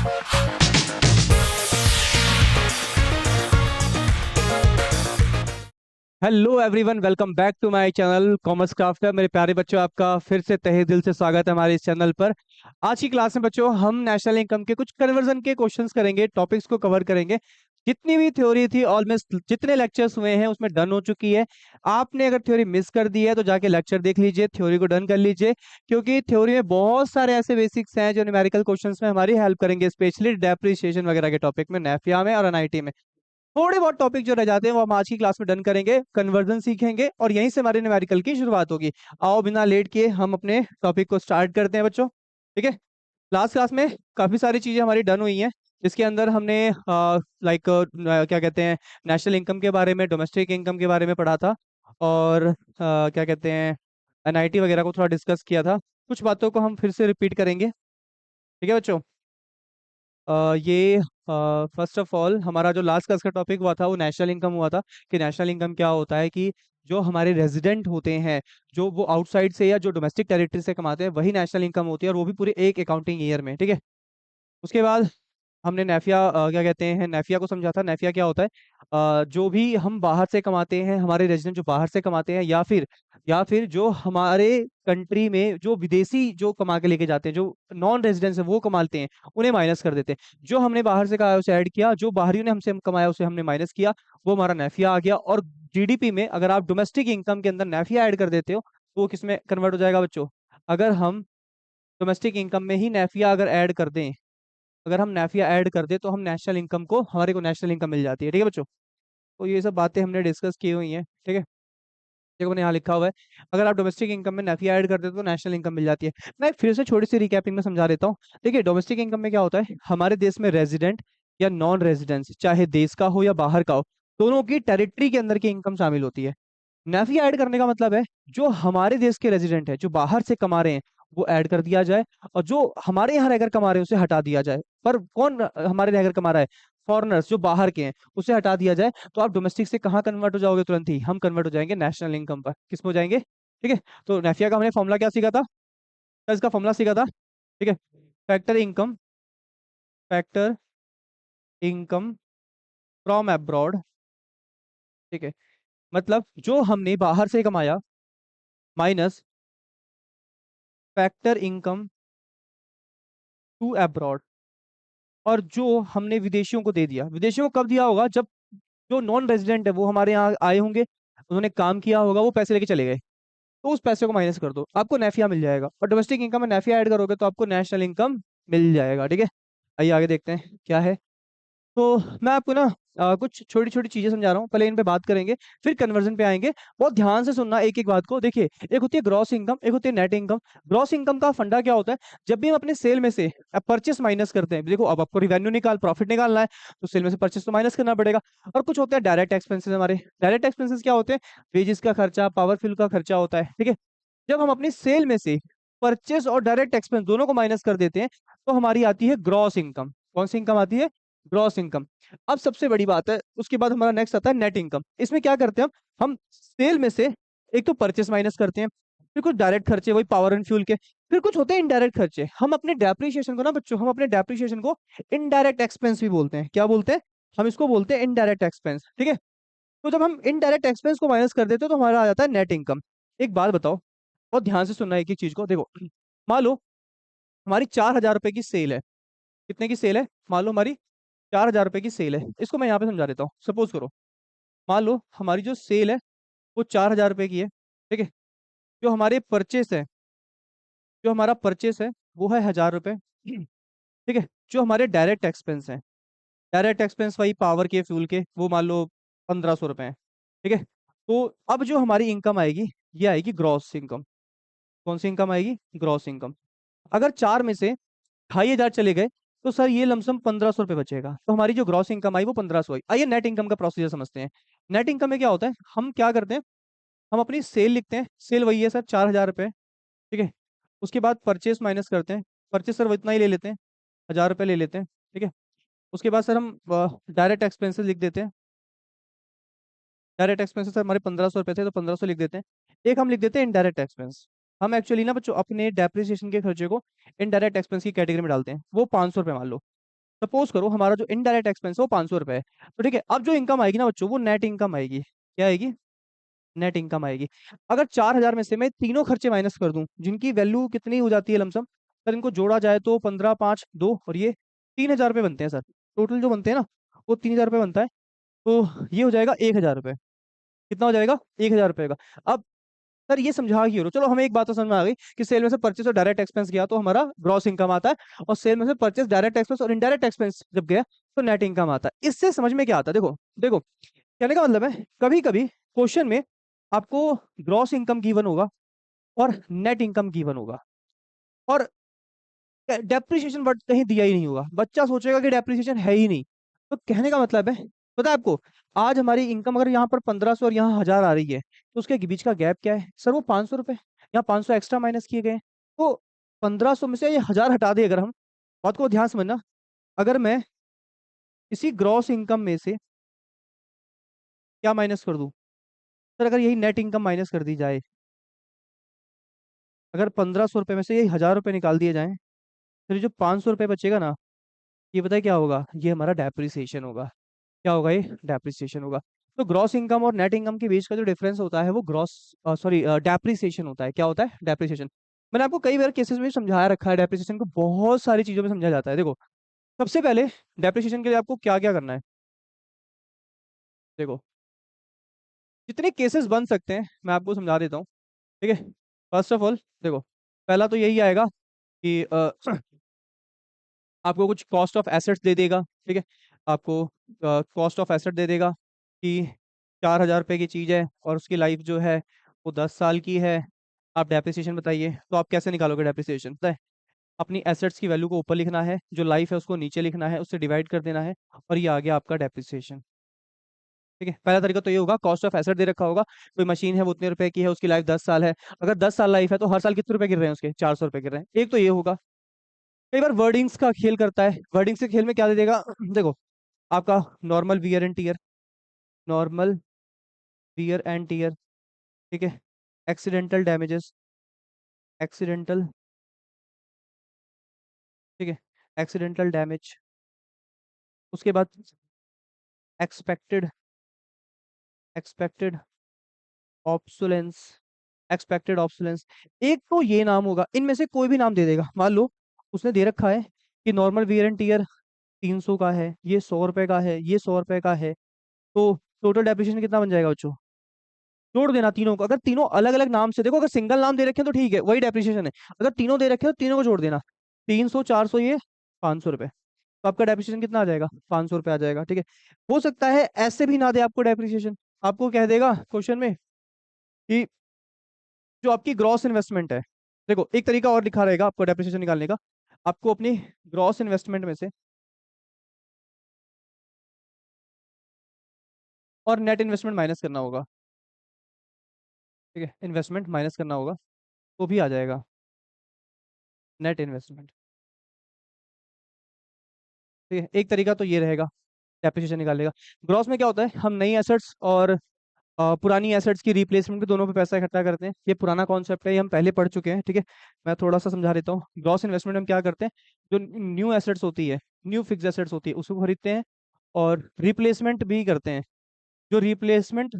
Hello everyone, welcome back to my channel commerce craft. मेरे प्यारे बच्चों, आपका फिर से तहे दिल से स्वागत है हमारे इस चैनल पर। आज की क्लास में बच्चों हम नेशनल इनकम के कुछ कन्वर्जन के क्वेश्चंस करेंगे, टॉपिक्स को कवर करेंगे। जितनी भी थ्योरी थी ऑलमोस्ट जितने लेक्चर्स हुए हैं उसमें डन हो चुकी है। आपने अगर थ्योरी मिस कर दी है तो जाके लेक्चर देख लीजिए, थ्योरी को डन कर लीजिए, क्योंकि थ्योरी में बहुत सारे ऐसे बेसिक्स हैं जो न्यूमेरिकल क्वेश्चंस में हमारी हेल्प करेंगे, स्पेशली डेप्रिसिएशन वगैरह के टॉपिक में, नेफिया में और एनआईटी में। थोड़े बहुत टॉपिक जो रह जाते हैं वो हम आज की क्लास में डन करेंगे, कन्वर्जन सीखेंगे और यहीं से हमारे न्यूमेरिकल की शुरुआत होगी। आओ बिना लेट किए हम अपने टॉपिक को स्टार्ट करते हैं बच्चों। ठीक है। लास्ट क्लास में काफी सारी चीजें हमारी डन हुई हैं, जिसके अंदर हमने लाइक क्या कहते हैं, नेशनल इनकम के बारे में, डोमेस्टिक इनकम के बारे में पढ़ा था, और क्या कहते हैं, एनआईटी वगैरह को थोड़ा डिस्कस किया था। कुछ बातों को हम फिर से रिपीट करेंगे। ठीक है बच्चों। ये फर्स्ट ऑफ ऑल हमारा जो लास्ट क्लास का टॉपिक हुआ था वो नेशनल इनकम हुआ था, कि नेशनल इनकम क्या होता है, कि जो हमारे रेजिडेंट होते हैं, जो वो आउटसाइड से या जो डोमेस्टिक टेरिटरी से कमाते हैं, वही नेशनल इनकम होती है, और वो भी पूरे एक अकाउंटिंग ईयर में। ठीक है। उसके बाद हमने नेफिया क्या कहते हैं, नेफिया को समझा था। नेफिया क्या होता है, जो भी हम बाहर से कमाते हैं, हमारे रेजिडेंट जो बाहर से कमाते हैं, या फिर जो हमारे कंट्री में जो विदेशी जो कमा के लेके जाते हैं, जो नॉन रेजिडेंट्स है वो कमाते हैं, उन्हें माइनस कर देते हैं। जो हमने बाहर से कमाया उसे ऐड किया, जो बाहरियों ने हमसे कमाया उसे हमने माइनस किया, वो हमारा नेफिया आ गया। और जीडीपी में अगर आप डोमेस्टिक इनकम के अंदर नेफिया ऐड कर देते हो तो वो किस में कन्वर्ट हो जाएगा बच्चों? अगर हम डोमेस्टिक इनकम में ही नेफिया अगर ऐड कर दें, अगर हम नेफिया ऐड कर दे तो हम नेशनल इनकम को, हमारे को नेशनल इनकम मिल जाती है। ठीक है बच्चों। तो ये सब बातें हमने डिस्कस की हुई हैं। ठीक है। देखो मैंने यहाँ लिखा हुआ है, अगर आप डोमेस्टिक इनकम में नेफिया ऐड कर देते हो तो नेशनल इनकम मिल जाती है। मैं फिर से छोटी सी रिकैपिंग में समझा देता हूँ। देखिए, डोमेस्टिक इनकम में क्या होता है, हमारे देश में रेजिडेंट या नॉन रेजिडेंस, चाहे देश का हो या बाहर का हो, दोनों की टेरिटरी के अंदर की इनकम शामिल होती है। नेफिया ऐड करने का मतलब है, जो हमारे देश के रेजिडेंट है, जो बाहर से कमा रहे हैं, वो ऐड कर दिया जाए, और जो हमारे यहाँ रहकर कमा रहे हैं उसे हटा दिया जाए। पर कौन हमारे रहकर कमा रहा है? फॉरेनर्स जो बाहर के हैं, उसे हटा दिया जाए। तो आप डोमेस्टिक से कहाँ कन्वर्ट हो जाओगे? तुरंत ही हम कन्वर्ट हो जाएंगे नेशनल इनकम पर। किस में हो जाएंगे? ठीक है। तो नेफिया का हमने फॉर्मूला क्या सीखा था? इसका फॉर्मूला सीखा था। ठीक है। Factor income, factor income from abroad. ठीक है। मतलब जो हमने बाहर से कमाया minus factor income to abroad, और जो हमने विदेशियों को दे दिया। विदेशियों को कब दिया होगा? जब जो नॉन रेजिडेंट है वो हमारे यहाँ आए होंगे, उन्होंने काम किया होगा, वो पैसे लेके चले गए, तो उस पैसे को माइनस कर दो, आपको नेफिया मिल जाएगा। और डोमेस्टिक इनकम में नेफिया ऐड करोगे तो आपको नेशनल इनकम मिल जाएगा। ठीक है। आइए आगे देखते हैं क्या है। तो मैं आपको ना कुछ छोटी छोटी चीजें समझा रहा हूँ, पहले इन पे बात करेंगे, फिर कन्वर्जन पे आएंगे। बहुत ध्यान से सुनना एक एक बात को। देखिए, एक होती है ग्रॉस इनकम, एक होती है नेट इनकम। ग्रॉस इनकम का फंडा क्या होता है? जब भी हम अपने सेल में से परचेस माइनस करते हैं, देखो अब आपको रिवेन्यू प्रॉफिट निकालना है, तो सेल में से परचेस तो माइनस करना पड़ेगा। और कुछ होते हैं डायरेक्ट एक्सपेंसेस। हमारे डायरेक्ट एक्सपेंसेस क्या होते हैं? वेजेस का खर्चा, पावर फ्यूल का खर्चा होता है। ठीक है। जब हम अपनी सेल में से परचेस और डायरेक्ट एक्सपेंस दोनों को माइनस कर देते हैं, तो हमारी आती है ग्रॉस इनकम। कौन सी इनकम आती है? Gross income. अब सबसे बड़ी बात है, उसके बाद हमारा नेक्स्ट आता है नेट इनकम। इसमें क्या करते हैं हम सेल में से एक तो परचेस माइनस करते हैं, फिर कुछ डायरेक्ट खर्चे, वही पावर एंड फ्यूल के, फिर कुछ होते हैं इनडायरेक्ट खर्चे। हम अपने डेप्रिसिएशन को ना बच्चों, हम अपने डेप्रिसिएशन को इनडायरेक्ट एक्सपेंस भी बोलते हैं। क्या बोलते हैं? हम इसको बोलते हैं इनडायरेक्ट एक्सपेंस। ठीक है। तो जब हम इनडायरेक्ट एक्सपेंस को माइनस कर देते हैं तो हमारा आ जाता है नेट इनकम। एक बात बताओ, और ध्यान से सुनना एक एक चीज को। देखो, मान लो हमारी 4,000 रुपए की सेल है। कितने की सेल है? मान लो हमारी 4,000 रुपए की सेल है। इसको मैं यहाँ पे समझा देता हूँ। सपोज करो, मान लो हमारी जो सेल है वो 4,000 रुपए की है। ठीक है। जो हमारे परचेस है, जो हमारा परचेस है वो है 1,000 रुपए। ठीक है। जो हमारे डायरेक्ट एक्सपेंस है, डायरेक्ट एक्सपेंस वही पावर के फ्यूल के, वो मान लो 1,500 रुपए हैं। ठीक है। तो अब जो हमारी इनकम आएगी, ये आएगी ग्रॉस इनकम। कौन सी इनकम आएगी? Gross income. अगर चार में से 2,500 चले गए तो सर ये लमसम 1,500 रुपये बचेगा, तो हमारी जो ग्रॉस इनकम आई वो 1,500 आई। आइए नेट इनकम का प्रोसीजर समझते हैं। नेट इनकम में क्या होता है, हम क्या करते हैं, हम अपनी सेल लिखते हैं। सेल वही है सर, 4,000 रुपये। ठीक है। उसके बाद परचेस माइनस करते हैं। परचेस सर वो इतना ही ले लेते हैं, 1,000 रुपये ले लेते हैं। ठीक है। उसके बाद सर हम डायरेक्ट एक्सपेंसेस लिख देते हैं। डायरेक्ट एक्सपेंसेस सर हमारे 1,500 रुपये थे तो 1,500 लिख देते हैं। एक हम लिख देते हैं इनडायरेक्ट एक्सपेंस। हम एक्चुअली ना बच्चों अपने डेप्रिसिएशन के खर्चे को इनडायरेक्ट एक्सपेंस की कैटेगरी में डालते हैं। वो 500 रुपये मान लो। सपोज करो हमारा जो इनडायरेक्ट एक्सपेंस है वो 500 रुपए है, तो ठीक है, अब जो इनकम आएगी ना बच्चों, वो नेट इनकम आएगी। क्या आएगी? नेट इनकम आएगी। अगर 4,000 में से मैं तीनों खर्चे माइनस कर दूं, जिनकी वैल्यू कितनी हो जाती है लमसम, सर इनको जोड़ा जाए तो 15, 5, 2 और ये 3,000 रुपये बनते हैं सर। टोटल जो बनते हैं ना, वो 3,000 रुपये बनता है। तो ये हो जाएगा 1,000 रुपये। कितना हो जाएगा? 1,000 रुपये का। अब सर ये समझा क्यों रहे हो? चलो हमें एक बात तो समझ में आ गई कि सेल में से परचेस और डायरेक्ट एक्सपेंस गया तो हमारा ग्रॉस इनकम आता है, और सेल में से परचेस, डायरेक्ट एक्सपेंस और इनडायरेक्ट एक्सपेंस जब गया तो नेट इनकम आता है। इससे समझ में क्या आता है? देखो देखो, कहने का मतलब है, कभी कभी क्वेश्चन में आपको ग्रॉस इनकम गिवन होगा और नेट इनकम गिवन होगा, और डेप्रिसिएशन वर्ड कहीं दिया ही नहीं होगा। बच्चा सोचेगा कि डेप्रिसिएशन है ही नहीं। तो कहने का मतलब है, पता है आपको, आज हमारी इनकम अगर यहाँ पर 1,500 और यहाँ 1,000 आ रही है, तो उसके बीच का गैप क्या है सर? वो 500 रुपये। यहाँ 500 एक्स्ट्रा माइनस किए गए हैं। तो 1,500 में से ये 1,000 हटा दे, अगर हम, बात को ध्यान समझना, अगर मैं इसी ग्रॉस इनकम में से क्या माइनस कर दूं सर, अगर यही नेट इनकम माइनस कर दी जाए, अगर 1,500 रुपये में से ये 1,000 रुपये निकाल दिए जाएं, फिर जो 500 रुपये बचेगा ना, ये पता है क्या होगा? ये हमारा डेप्रिसिएशन होगा। क्या होगा? ये डेप्रिसिएशन होगा। तो ग्रॉस इनकम और नेट इनकम के बीच का जो डिफरेंस होता है वो ग्रॉस, सॉरी, डेप्रिसिएशन होता है। क्या होता है? डेप्रिसिएशन। मैंने आपको कई बार केसेस में समझाया रखा है, डेप्रिसिएशन को बहुत सारी चीजों में समझाया जाता है। देखो, सबसे पहले डेप्रिसिएशन के लिए आपको क्या क्या करना है? देखो, जितने केसेस बन सकते हैं मैं आपको समझा देता हूँ। ठीक है, फर्स्ट ऑफ ऑल देखो, पहला तो यही आएगा कि आपको कुछ कॉस्ट ऑफ एसेट्स दे देगा। ठीक है, आपको कॉस्ट ऑफ एसेट दे देगा कि 4,000 रुपये की चीज़ है और उसकी लाइफ जो है वो 10 साल की है। आप डेप्रिसिएशन बताइए, तो आप कैसे निकालोगे डेप्रिसिएशन? पता है, अपनी एसेट्स की वैल्यू को ऊपर लिखना है, जो लाइफ है उसको नीचे लिखना है, उससे डिवाइड कर देना है, और ये आ गया आपका डेप्रिसिएशन। ठीक है, पहला तरीका तो ये होगा, कॉस्ट ऑफ एसेट दे रखा होगा, कोई मशीन है वो उतने रुपए की है, उसकी लाइफ 10 साल है। अगर 10 साल लाइफ है तो हर साल कितने रुपए गिर रहे हैं उसके? 400 रुपए गिर रहे हैं। एक तो ये होगा। कई बार वर्डिंग्स का खेल करता है। वर्डिंग्स के खेल में क्या दे देगा? देखो, आपका normal wear and tear, normal wear and tear, ठीक है, एक्सीडेंटल डैमेजेस, एक्सीडेंटल, ठीक है, एक्सीडेंटल डैमेज, उसके बाद expected, expected obsolescence, expected obsolescence. एक तो ये नाम होगा, इनमें से कोई भी नाम दे देगा। मान लो उसने दे रखा है कि नॉर्मल वियर एंड टीयर 300 का है, ये 100 रुपए का है, ये 100 रुपए का है, तो टोटल डेप्रिसिएशन कितना बन जाएगा बच्चों? जोड़ देना तीनों को। अगर तीनों अलग अलग नाम से, देखो अगर सिंगल नाम दे रखे हैं तो ठीक है, वही डेप्रिसिएशन है। अगर तीनों दे रखे हैं तो तीनों को जोड़ देना, 300, 400, ये 500 रुपए, तो आपका डेप्रिसिएशन कितना आ जाएगा? 500 रुपए आ जाएगा। ठीक है, हो सकता है ऐसे भी ना दे आपको डेप्रिसिएशन, आपको कह देगा क्वेश्चन में कि जो आपकी ग्रॉस इन्वेस्टमेंट है, देखो एक तरीका और लिखा रहेगा आपको डेप्रिसिएशन निकालने का, आपको अपनी ग्रॉस इन्वेस्टमेंट में से और नेट इन्वेस्टमेंट माइनस करना होगा। ठीक है, इन्वेस्टमेंट माइनस करना होगा, तो भी आ जाएगा नेट इन्वेस्टमेंट। ठीक है, एक तरीका तो ये रहेगा डेप्रिसिएशन निकालने का। ग्रॉस में क्या होता है, हम नई एसेट्स और पुरानी एसेट्स की रिप्लेसमेंट के दोनों पे पैसा इकट्ठा करते हैं। ये पुराना कॉन्सेप्ट है, ये हम पहले पढ़ चुके हैं। ठीक है, मैं थोड़ा सा समझा देता हूँ। ग्रॉस इन्वेस्टमेंट हम क्या करते हैं, जो न्यू एसेट्स होती है, न्यू फिक्स एसेट्स होती है, उसको खरीदते हैं, और रिप्लेसमेंट भी करते हैं। जो रिप्लेसमेंट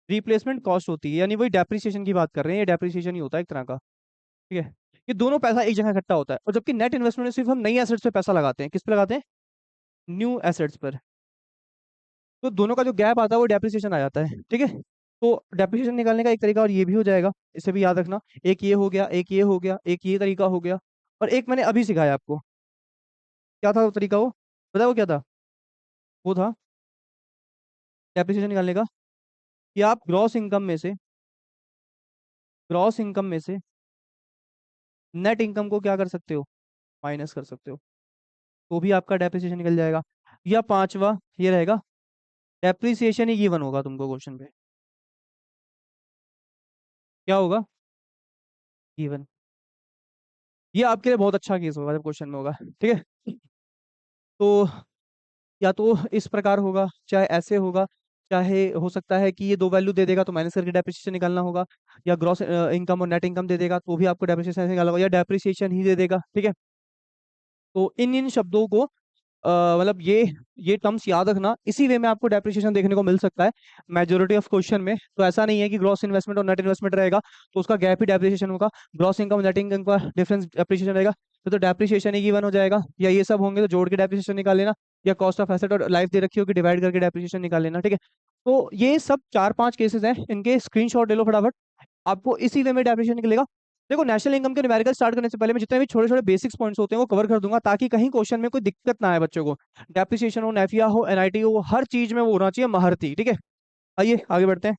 रिप्लेसमेंट कॉस्ट होती है, यानी वही डेप्रिसिएशन की बात कर रहे हैं, ये डेप्रिसिएशन ही होता है एक तरह का। ठीक है, ये दोनों पैसा एक जगह इकट्ठा होता है। और जबकि नेट इन्वेस्टमेंट में सिर्फ हम नई एसेट्स पे पैसा लगाते हैं। किस पे लगाते हैं? न्यू एसेट्स पर। तो दोनों का जो गैप आता है वो डेप्रिसिएशन आ जाता है। ठीक है, तो डेप्रिसिएशन निकालने का एक तरीका और ये भी हो जाएगा, इसे भी याद रखना। एक ये हो गया, एक ये हो गया, एक ये तरीका हो गया, और एक मैंने अभी सिखाया आपको। क्या था वो तरीका? वो पता है वो क्या था? वो था डेप्रिसिएशन निकालने का कि आप ग्रॉस इनकम में से, ग्रॉस इनकम में से नेट इनकम को क्या कर सकते हो? माइनस कर सकते हो, तो भी आपका डेप्रिसिएशन निकल जाएगा। या पांचवा ये रहेगा, डेप्रिसिएशन ही गिवन होगा तुमको क्वेश्चन पे। क्या होगा? गिवन। ये आपके लिए बहुत अच्छा केस होगा जब क्वेश्चन में होगा। ठीक है, तो या तो इस प्रकार होगा, चाहे ऐसे होगा, चाहे हो सकता है कि ये दो वैल्यू दे देगा तो माइनस करके डेप्रिसिएशन निकालना होगा, या ग्रॉस इनकम और नेट इनकम दे देगा तो भी आपको डेप्रिसिएशन निकालना होगा, या डेप्रिसिएशन ही दे देगा। ठीक है, तो इन इन शब्दों को मतलब ये टर्म्स याद रखना, इसी वे में आपको डेप्रिसिएशन देखने को मिल सकता है मेजोरिटी ऑफ क्वेश्चन में। तो ऐसा नहीं है कि ग्रॉस इन्वेस्टमेंट और नेट इन्वेस्टमेंट रहेगा तो उसका गैप ही डेप्रिसिएशन होगा, ग्रॉस इनकम नेट इनकम का डिफरेंस डेप्रिसिएशन रहेगा तो डेप्रिसिएशन ही गिवन हो जाएगा, या ये सब होंगे तो जोड़ के डेप्रिसिएशन निकाल लेना, या कॉस्ट ऑफ एसेट और लाइफ दे रखी होगी डिवाइड करके डेप्रिसिएशन निकाल लेना, ठीक है। तो ये सब 4-5 केसेस हैं, इनके स्क्रीनशॉट ले लो फटाफट, आपको इसी वे में डेफिनेशन निकलेगा। देखो नेशनल इनकम के न्यूमेरिकल स्टार्ट करने से पहले मैं जितने भी छोटे छोटे बेसिक्स पॉइंट्स होते हैं वो कवर कर दूंगा, ताकि कहीं क्वेश्चन में कोई दिक्कत ना आए बच्चों को। डेप्रिसिएशन हो, नेफिया हो, एनआईटी हो, हर चीज में वो होना चाहिए महारती, ठीक है। आइए आगे बढ़ते हैं।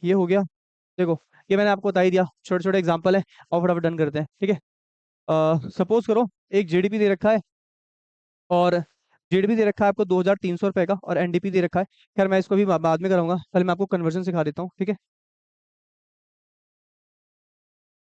ये हो गया। देखो ये मैंने आपको बता ही दिया, छोटे छोटे एग्जाम्पल है, और फटाफट डन करते हैं, ठीक है। सपोज करो एक जीडीपी दे रखा है, और जीडीपी दे रखा है आपको 2300 रुपए का, और एनडीपी दे रखा है। खैर मैं इसको भी बाद में कराऊंगा, पहले मैं आपको कन्वर्जन सिखा देता हूँ, ठीक है।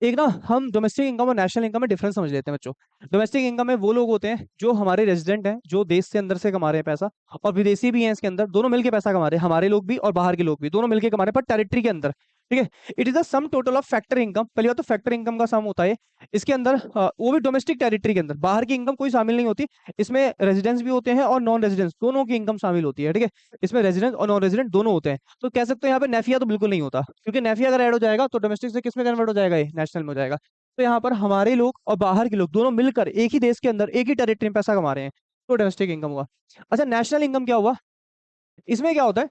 एक ना हम डोमेस्टिक इनकम और नेशनल इनकम में डिफरेंस समझ लेते हैं बच्चों। डोमेस्टिक इनकम में वो लोग होते हैं जो हमारे रेजिडेंट हैं, जो देश से अंदर से कमा रहे हैं पैसा, और विदेशी भी हैं इसके अंदर, दोनों मिलके पैसा कमा रहे हैं, हमारे लोग भी और बाहर के लोग भी दोनों मिलके कमा रहे हैं पर टेरिटरी के अंदर, ठीक है। It is the sum total of factor income, पहली बात तो फैक्टर इनकम का सम होता है इसके अंदर, वो भी डोमेस्टिक टेरिटरी के अंदर, बाहर की इनकम कोई शामिल नहीं होती इसमें। रेजिडेंस भी होते हैं और नॉन रेजिडेंस दोनों की इनकम शामिल होती है, ठीक है। इसमें रेजिडेंट और नॉन रेजिडेंट दोनों होते हैं, तो कह सकते हैं यहाँ पे नेफिया तो बिल्कुल नहीं होता, क्योंकि नेफिया अगर ऐड हो जाएगा तो डोमेस्टिक से किस में कन्वर्ट हो जाएगा, ये नेशनल में हो जाएगा। तो यहाँ पर हमारे लोग और बाहर के लोग दोनों मिलकर एक ही देश के अंदर एक ही टेरिटरी में पैसा कमा रहे हैं, तो डोमेस्टिक इनकम हुआ। अच्छा नेशनल इनकम क्या हुआ, इसमें क्या होता है,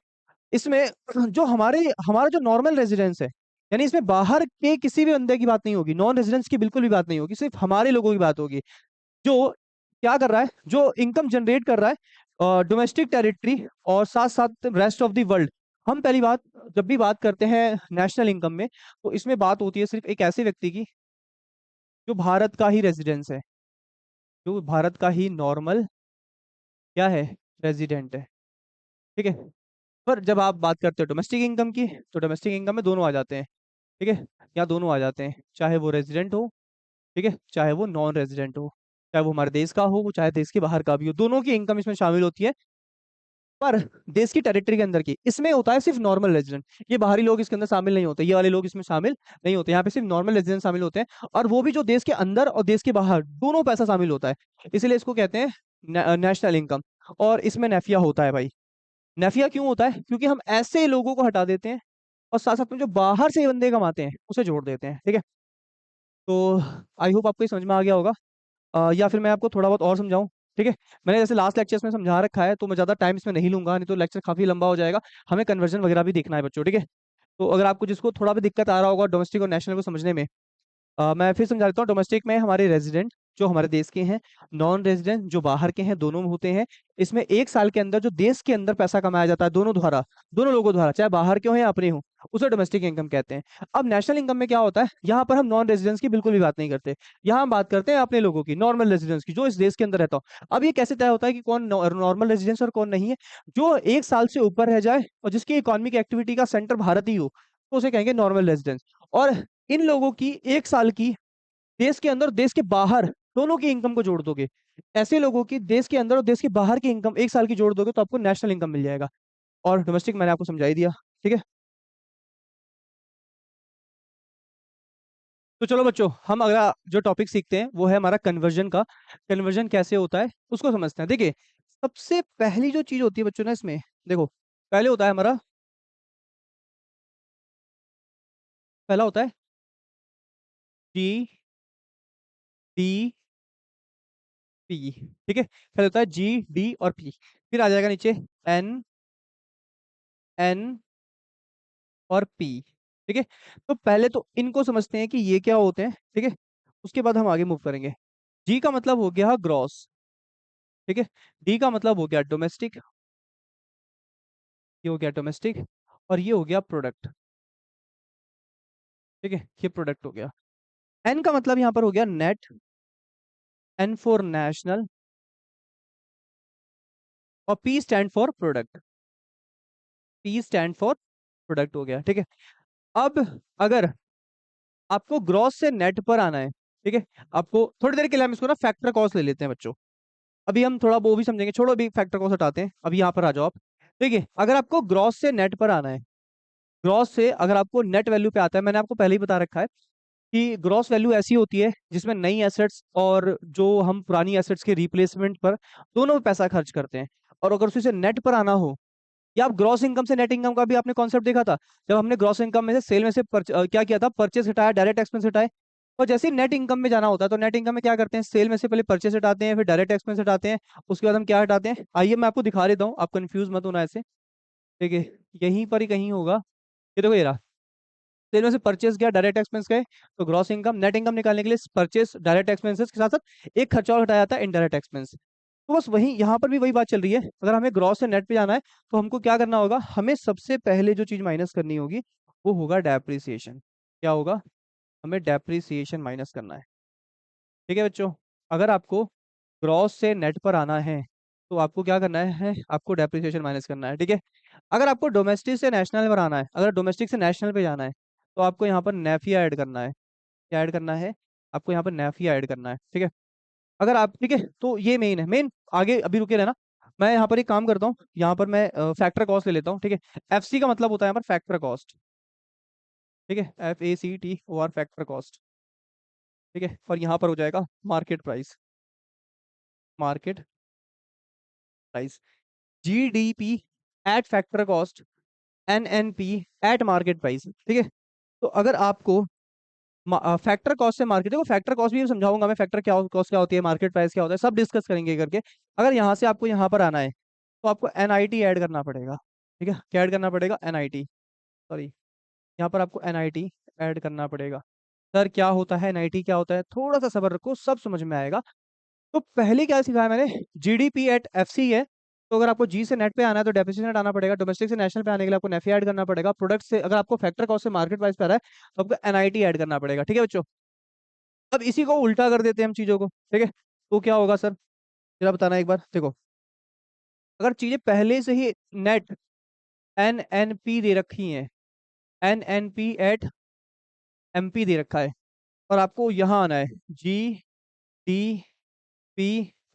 इसमें जो हमारा जो नॉर्मल रेजिडेंस है, यानी इसमें बाहर के किसी भी बंदे की बात नहीं होगी, नॉन रेजिडेंस की बिल्कुल भी बात नहीं होगी, सिर्फ हमारे लोगों की बात होगी, जो क्या कर रहा है, जो इनकम जनरेट कर रहा है डोमेस्टिक टेरिटरी और साथ साथ रेस्ट ऑफ द वर्ल्ड। हम पहली बात जब भी बात करते हैं नेशनल इनकम में, तो इसमें बात होती है सिर्फ एक ऐसे व्यक्ति की जो भारत का ही रेजिडेंस है, जो भारत का ही नॉर्मल क्या है, रेजिडेंट है, ठीक है। पर जब आप बात करते हो डोमेस्टिक इनकम की, तो डोमेस्टिक इनकम में दोनों आ जाते हैं, ठीक है। यहाँ दोनों आ जाते हैं, चाहे वो रेजिडेंट हो, ठीक है, चाहे वो नॉन रेजिडेंट हो, चाहे वो हमारे देश का हो, चाहे देश के बाहर का भी हो, दोनों की इनकम इसमें शामिल होती है। पर देश की टेरिटरी के अंदर की इसमें होता है सिर्फ नॉर्मल रेजिडेंट, ये बाहरी लोग इसके अंदर शामिल नहीं होते, ये वाले लोग इसमें शामिल नहीं होते, यहाँ पे सिर्फ नॉर्मल रेजिडेंट शामिल होते हैं, और वो भी जो देश के अंदर और देश के बाहर दोनों पैसा शामिल होता है, इसलिए इसको कहते हैं नेशनल इनकम। और इसमें नेफिया होता है भाई। नेफिया क्यों होता है, क्योंकि हम ऐसे लोगों को हटा देते हैं और साथ साथ में जो बाहर से बंदे कमाते हैं उसे जोड़ देते हैं, ठीक है। तो आई होप आपको ये समझ में आ गया होगा, या फिर मैं आपको थोड़ा बहुत और समझाऊं, ठीक है। मैंने जैसे लास्ट लेक्चर्स में समझा रखा है, तो मैं ज़्यादा टाइम इसमें नहीं लूंगा, नहीं तो लेक्चर काफी लंबा हो जाएगा। हमें कन्वर्जन वगैरह भी देखना है बच्चों, ठीक है। तो अगर आपको जिसको थोड़ा भी दिक्कत आ रहा होगा डोमेस्टिक और नेशनल को समझने में, मैं फिर समझा देता हूँ। डोमेस्टिक में हमारे रेजिडेंट जो हमारे देश के हैं, नॉन रेजिडेंट जो बाहर के हैं, दोनों में होते हैं। इसमें एक साल के अंदर जो देश के अंदर पैसा कमाया जाता है दोनों द्वारा, दोनों लोगों द्वारा, चाहे बाहर के हो या अपने हो, उसे डोमेस्टिक इनकम कहते हैं। अब नेशनल इनकम में क्या होता है, यहाँ पर हम नॉन रेजिडेंस की बिल्कुल भी बात नहीं करते, यहाँ हम बात करते हैं अपने लोगों की, नॉर्मल रेजिडेंस की, जो इस देश के अंदर रहता हो। अब ये कैसे तय होता है कि कौन नॉर्मल रेजिडेंस और कौन नहीं है, जो एक साल से ऊपर रह जाए और जिसकी इकोनॉमिक एक्टिविटी का सेंटर भारत ही हो, तो उसे कहेंगे नॉर्मल रेजिडेंस। और इन लोगों की एक साल की देश के अंदर देश के बाहर दोनों की इनकम को जोड़ दोगे, ऐसे लोगों की देश के अंदर और देश के बाहर की इनकम एक साल की जोड़ दोगे तो आपको नेशनल इनकम मिल जाएगा। और डोमेस्टिक मैंने आपको समझा ही दिया, ठीक है। तो चलो बच्चों, हम अगला जो टॉपिक सीखते हैं वो है हमारा कन्वर्जन का। कन्वर्जन कैसे होता है उसको समझते हैं। देखिए सबसे पहली जो चीज होती है बच्चों ना इसमें, देखो पहले होता है हमारा, पहला होता है जी डी पी, ठीक है। पहले होता है जी डी और पी, फिर आ जाएगा नीचे एन, एन और पी, ठीक है। तो पहले तो इनको समझते हैं कि ये क्या होते हैं, ठीक है। उसके बाद हम आगे मूव करेंगे। जी का मतलब हो गया ग्रॉस, ठीक है। डी का मतलब हो गया डोमेस्टिक, ये हो गया डोमेस्टिक, और ये हो गया प्रोडक्ट, ठीक है, ये प्रोडक्ट हो गया। एन का मतलब यहाँ पर हो गया नेट, एन फॉर नेशनल, और P stand for product, P stand for product हो गया, ठीक है। अब अगर आपको ग्रॉस से नेट पर आना है, ठीक है, आपको थोड़ी देर के लिए हम इसको ना फैक्टर कॉस्ट ले लेते हैं बच्चों, अभी हम थोड़ा वो भी समझेंगे, छोड़ो अभी फैक्टर कॉस्ट हटाते हैं, अभी यहाँ पर आ जाओ आप। देखिए अगर आपको ग्रॉस से नेट पर आना है, ग्रॉस से अगर आपको नेट वैल्यू पे आता है, मैंने आपको पहले ही बता रखा है कि ग्रॉस वैल्यू ऐसी होती है जिसमें नई एसेट्स और जो हम पुरानी एसेट्स के रिप्लेसमेंट पर दोनों में पैसा खर्च करते हैं। और अगर उसे नेट पर आना हो, या आप ग्रॉस इनकम से नेट इनकम का भी आपने कॉन्सेप्ट देखा था, जब हमने ग्रॉस इनकम में से सेल में से क्या किया था, परचेस हटाया, डायरेक्ट एक्सपेंस हटाए। और जैसे ही नेट इनकम में जाना होता है तो नेट इनकम में क्या करते हैं, सेल में से पहले परचेस हटाते हैं, फिर डायरेक्ट एक्सपेंस हटाते हैं, उसके बाद हम क्या हटाते हैं, आइए मैं आपको दिखा देता हूँ, आप कंफ्यूज मत होना ऐसे। ठीक है, यहीं पर ही कहीं होगा, ये देखो ये रहा। सेल में से परचेस गया, डायरेक्ट एक्सपेंस गए, तो ग्रॉस इनकम, नेट इनकम निकालने के लिए परचेस डायरेक्ट एक्सपेंसेस के साथ साथ एक खर्चा और हटाया जाता है, इनडायरेक्ट एक्सपेंस। तो बस वही यहाँ पर भी वही बात चल रही है, अगर हमें ग्रॉस से नेट पे जाना है तो हमको क्या करना होगा, हमें सबसे पहले जो चीज माइनस करनी होगी वो होगा डेप्रिसिएशन। क्या होगा, हमें डेप्रिसिएशन माइनस करना है। ठीक है बच्चों, अगर आपको ग्रॉस से नेट पर आना है तो आपको क्या करना है, आपको डेप्रिसिएशन माइनस करना है। ठीक है, अगर आपको डोमेस्टिक से नेशनल पर आना है, अगर डोमेस्टिक से नेशनल पे जाना है तो आपको यहाँ पर नेफिया ऐड करना है। क्या ऐड करना है, आपको यहाँ पर नेफिया ऐड करना है। ठीक है, अगर आप, ठीक है, तो ये मेन है, मेन आगे अभी रुके रहना। मैं यहाँ पर एक काम करता हूँ, यहाँ पर मैं फैक्टर कॉस्ट ले लेता हूँ। ठीक है, एफसी का मतलब होता है यहाँ पर फैक्टर कॉस्ट। ठीक है, FACTOR फैक्टर कॉस्ट। ठीक है, और यहाँ पर हो जाएगा market price. Market price, GDP eight factor cost, NNP eight market price. ठीक है, तो अगर आपको फैक्टर कॉस्ट से मार्केट, देखो फैक्टर कॉस्ट भी समझाऊंगा मैं, फैक्टर क्या कॉस्ट क्या होती है, मार्केट प्राइस क्या होता है, सब डिस्कस करेंगे करके। अगर यहाँ से आपको यहाँ पर आना है तो आपको NIT ऐड करना पड़ेगा। ठीक है, क्या ऐड करना पड़ेगा, NIT, सॉरी, यहाँ पर आपको NIT ऐड करना पड़ेगा। सर क्या होता है NIT, क्या होता है, थोड़ा सा सब्र रखो, सब समझ में आएगा। तो पहले क्या सिखाया मैंने, GDP एट FC है। तो अगर आपको जी से नेट पे आना है तो डेप्रिसिएशन आना पड़ेगा, डोमेस्टिक से नेशनल पे आने के लिए आपको नेफी ऐड करना पड़ेगा, प्रोडक्ट से अगर आपको फैक्टर कॉस्ट से मार्केट प्राइस पे आ रहा है तो आपको NIT ऐड करना पड़ेगा। ठीक है बच्चों, अब इसी को उल्टा कर देते हैं हम चीजों को। ठीक है, तो क्या होगा सर, जरा बताना एक बार। देखो, अगर चीजें पहले से ही नेट NNP दे रखी हैं, NNP एट MP दे रखा है, और आपको यहाँ आना है GDP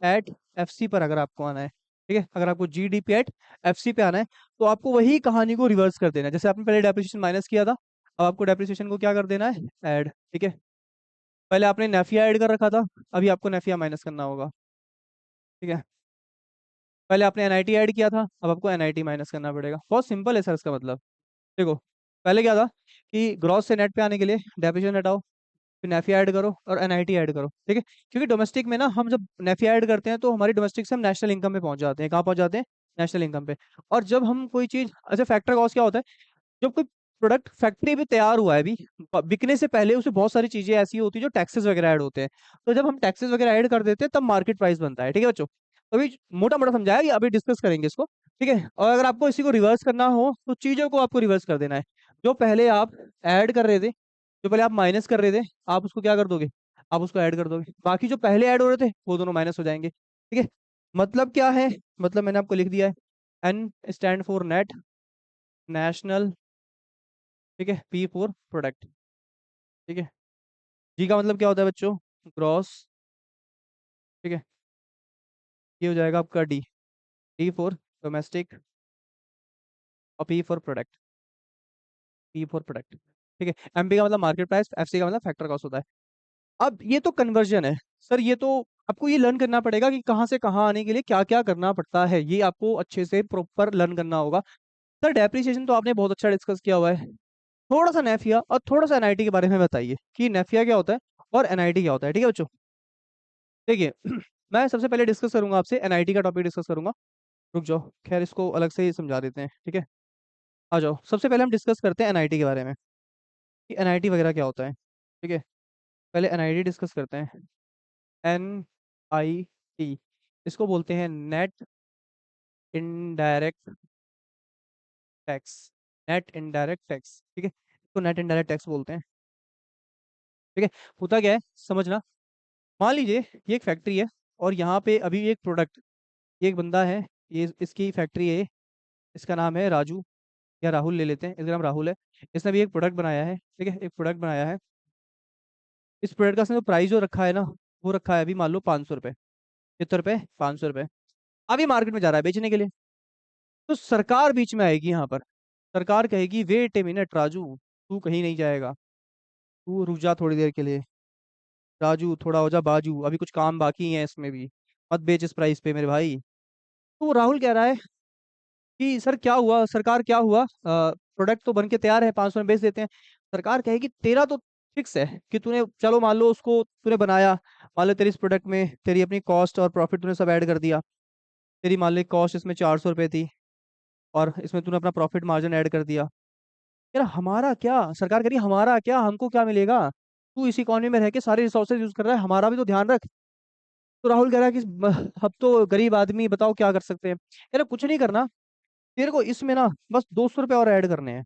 एट FC पर, अगर आपको आना है, ठीक है, अगर आपको GDP एट FC पे आना है तो आपको वही कहानी को रिवर्स कर देना है, जैसे आपने पहले डेप्रिसिएशन माइनस किया था, अब आपको डेप्रिसिएशन को क्या कर देना है, ऐड। ठीक है, पहले आपने नेफिया ऐड कर रखा था, अभी आपको नेफिया माइनस करना होगा। ठीक है, पहले आपने NIT ऐड किया था, अब आपको NIT माइनस करना पड़ेगा। बहुत सिंपल है सर इसका मतलब। देखो, पहले क्या था कि ग्रॉस से नेट पे आने के लिए डेप्रिसिएशन हटाओ, फिर नेफिया ऐड करो और NIT ऐड करो। ठीक है, क्योंकि डोमेस्टिक में ना हम जब नेफिया ऐड करते हैं तो हमारी डोमेस्टिक से हम नेशनल इनकम पे पहुंच जाते हैं। कहाँ पहुंच जाते हैं, नेशनल इनकम पे। और जब हम कोई चीज, अच्छा फैक्टर कॉस्ट क्या होता है, जब कोई प्रोडक्ट फैक्ट्री में तैयार हुआ है, अभी बिकने से पहले उसमें बहुत सारी चीजें ऐसी होती है जो टैक्सेस वगैरह ऐड होते हैं। तो जब हम टैक्सेस वगैरह ऐड कर देते हैं तब मार्केट प्राइस बनता है। ठीक है बच्चों, तो अभी मोटा मोटा समझाया, ये अभी डिस्कस करेंगे इसको। ठीक है, और अगर आपको इसी को रिवर्स करना हो तो चीजों को आपको रिवर्स कर देना है। जो पहले आप ऐड कर रहे थे, जो पहले आप माइनस कर रहे थे, आप उसको क्या कर दोगे, आप उसको ऐड कर दोगे, बाकी जो पहले ऐड हो रहे थे वो दोनों माइनस हो जाएंगे। ठीक है, मतलब क्या है, मतलब मैंने आपको लिख दिया है, N stand for net, national, ठीक है, P फॉर प्रोडक्ट। ठीक है, जी का मतलब क्या होता है बच्चों, ग्रॉस। ठीक है, ये हो जाएगा आपका D फॉर डोमेस्टिक, और P for product, P for product. ठीक है, MP का मतलब मार्केट प्राइस, FC का मतलब फैक्टर कॉस्ट होता है। अब ये तो कन्वर्जन है सर, ये तो आपको ये लर्न करना पड़ेगा कि कहाँ से कहाँ आने के लिए क्या क्या करना पड़ता है, ये आपको अच्छे से प्रॉपर लर्न करना होगा। सर डेप्रिसिएशन तो आपने बहुत अच्छा डिस्कस किया हुआ है, थोड़ा सा नेफिया और थोड़ा सा NIT के बारे में बताइए कि नेफिया क्या होता है और NIT क्या होता है। ठीक है बच्चों, देखिए मैं सबसे पहले डिस्कस करूंगा आपसे, NIT का टॉपिक डिस्कस करूंगा। रुक जाओ, खैर इसको अलग से ही समझा देते हैं। ठीक है, आ जाओ, सबसे पहले हम डिस्कस करते हैं NIT के बारे में कि NIT वगैरह क्या होता है। ठीक है, पहले NIT डिस्कस करते हैं। NIT, इसको बोलते हैं net indirect tax, net indirect tax. ठीक है, इसको नेट इनडायरेक्ट टैक्स बोलते हैं। ठीक है, होता क्या है समझना, मान लीजिए ये एक फैक्ट्री है और यहाँ पे अभी एक प्रोडक्ट, ये एक बंदा है, ये इसकी फैक्ट्री है, इसका नाम है राजू या राहुल, ले लेते हैं, इसका नाम राहुल है। इसने भी एक प्रोडक्ट बनाया है। ठीक है, एक प्रोडक्ट बनाया है, इस प्रोडक्ट का इसने जो प्राइस जो रखा है ना, वो रखा है अभी मान लो 500 रुपये, कितने रुपए, 500 रुपये। अभी मार्केट में जा रहा है बेचने के लिए, तो सरकार बीच में आएगी यहाँ पर, सरकार कहेगी वेट ए मिनट राजू, तू कहीं नहीं जाएगा, तू रुक जा थोड़ी देर के लिए। राजू थोड़ा हो जा बाजू, अभी कुछ काम बाकी है इसमें भी। मत बेच इस प्राइस पे मेरे भाई। तो राहुल कह रहा है कि सर क्या हुआ, सरकार क्या हुआ, प्रोडक्ट तो बन के तैयार है, 500 में बेच देते हैं। सरकार कहेगी तेरा तो फिक्स है कि तूने, चलो मान लो उसको तूने बनाया, मान लो तेरी इस प्रोडक्ट में तेरी अपनी कॉस्ट और प्रॉफिट तूने सब ऐड कर दिया। तेरी मान लो कॉस्ट इसमें 400 रुपये थी, और इसमें तूने अपना प्रॉफिट मार्जिन ऐड कर दिया। यार हमारा क्या, सरकार कह रही है हमारा क्या, हमको क्या मिलेगा, तू इस इकोनॉमी में रह के सारे रिसोर्सेज यूज कर रहा है, हमारा भी तो ध्यान रख। तो राहुल कह रहा है कि अब तो गरीब आदमी बताओ क्या कर सकते हैं। यार कुछ नहीं करना, तेरे को इसमें ना बस 200 रुपये और ऐड करने हैं।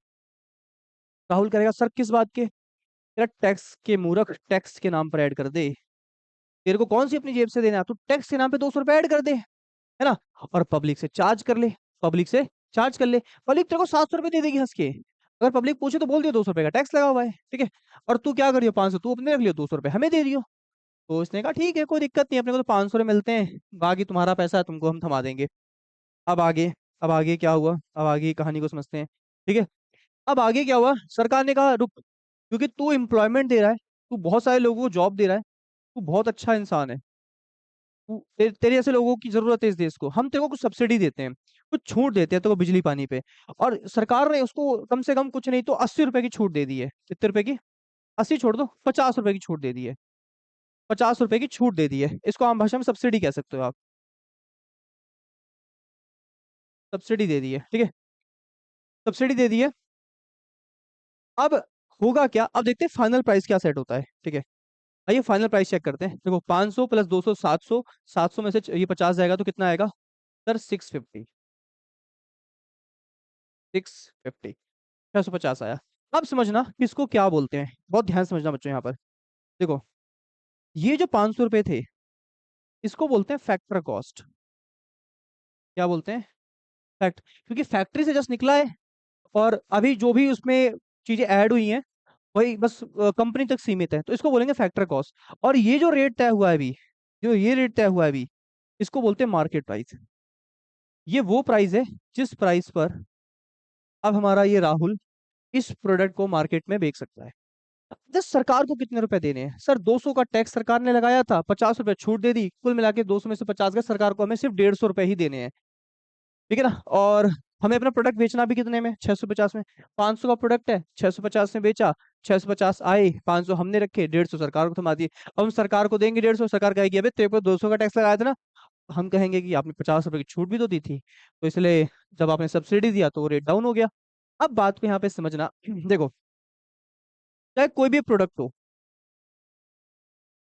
राहुल कहेगा सर किस बात के। तेरा टैक्स के मूर्ख, टैक्स के नाम पर ऐड कर दे। तेरे को कौन सी अपनी जेब से देना है, तू टैक्स के नाम पे 200 रुपये ऐड कर दे, है ना। और पब्लिक से चार्ज कर ले, पब्लिक से चार्ज कर ले। पब्लिक तेरे को 700 रुपये दे देगी हंस के। अगर पब्लिक पूछे तो बोल दियो 200 रुपये का टैक्स लगा हुआ है, ठीक है। और तू क्या करियो, 500 तू अपने रख लियो, 200 रुपये हमें दे दियो। तो उसने कहा ठीक है कोई दिक्कत नहीं, अपने को तो 500 मिलते हैं, बाकी तुम्हारा पैसा है, तुमको हम थमा देंगे। अब आगे, अब आगे क्या हुआ, अब आगे की कहानी को समझते हैं, ठीक है। अब आगे क्या हुआ, सरकार ने कहा रुक, क्योंकि तू एम्प्लॉयमेंट दे रहा है, तू बहुत सारे लोगों को जॉब दे रहा है, तू बहुत अच्छा इंसान है, तेरे ऐसे लोगों की जरूरत है इस देश को, हम तेरे को कुछ सब्सिडी देते हैं, कुछ छूट देते हैं तेरे को बिजली पानी पे। और सरकार ने उसको कम से कम कुछ नहीं तो 80 रुपए की छूट दे दी है। कितने रुपए की, 80 छोड़ दो, 50 रुपए की छूट दे दी है। 50 रुपए की छूट दे दी है, इसको आम भाषा में सब्सिडी कह सकते हो आप। सब्सिडी दे दी है, ठीक है। सब्सिडी दे दी है। अब होगा क्या, अब देखते हैं फाइनल प्राइस क्या सेट होता है, ठीक है। आइए फाइनल प्राइस चेक करते हैं। देखो 500 प्लस 200 700, 700 में से ये 50 जाएगा तो कितना आएगा सर, 650। 650, 650 आया। अब समझना किसको क्या बोलते हैं, बहुत ध्यान से समझना बच्चों यहाँ पर। देखो ये जो 500 रुपए थे, इसको बोलते हैं फैक्टर कॉस्ट। क्या बोलते हैं, फैक्ट, क्योंकि फैक्ट्री से जस्ट निकला है, और अभी जो भी उसमें चीजें ऐड हुई हैं वही बस कंपनी तक सीमित है, तो इसको बोलेंगे फैक्टर कॉस्ट। और ये जो रेट तय हुआ है अभी, जो ये रेट तय हुआ है अभी, इसको बोलते हैं मार्केट प्राइस। ये वो प्राइस है जिस प्राइस पर अब हमारा ये राहुल इस प्रोडक्ट को मार्केट में बेच सकता है। जस्ट सरकार को कितने रुपए देने हैं सर, 200 का टैक्स सरकार ने लगाया था, 50 रुपए छूट दे दी, कुल मिला के 200 में से 50 का सरकार को हमें सिर्फ 150 रुपए ही देने हैं, ठीक है ना। और हमें अपना प्रोडक्ट बेचना भी कितने में, 650 में। 500 का प्रोडक्ट है, 650 में बेचा, 650 आए, 500 हमने रखे, 150 सरकार को थमा दिए। अब हम सरकार को देंगे 150, सरकार कहेगी अबे तेरे को 200 का टैक्स लगाया था ना। हम कहेंगे कि आपने 50 रुपए की छूट भी तो दी थी, तो इसलिए जब आपने सब्सिडी दिया तो रेट डाउन हो गया। अब बात को यहाँ पे समझना देखो, चाहे कोई भी प्रोडक्ट हो,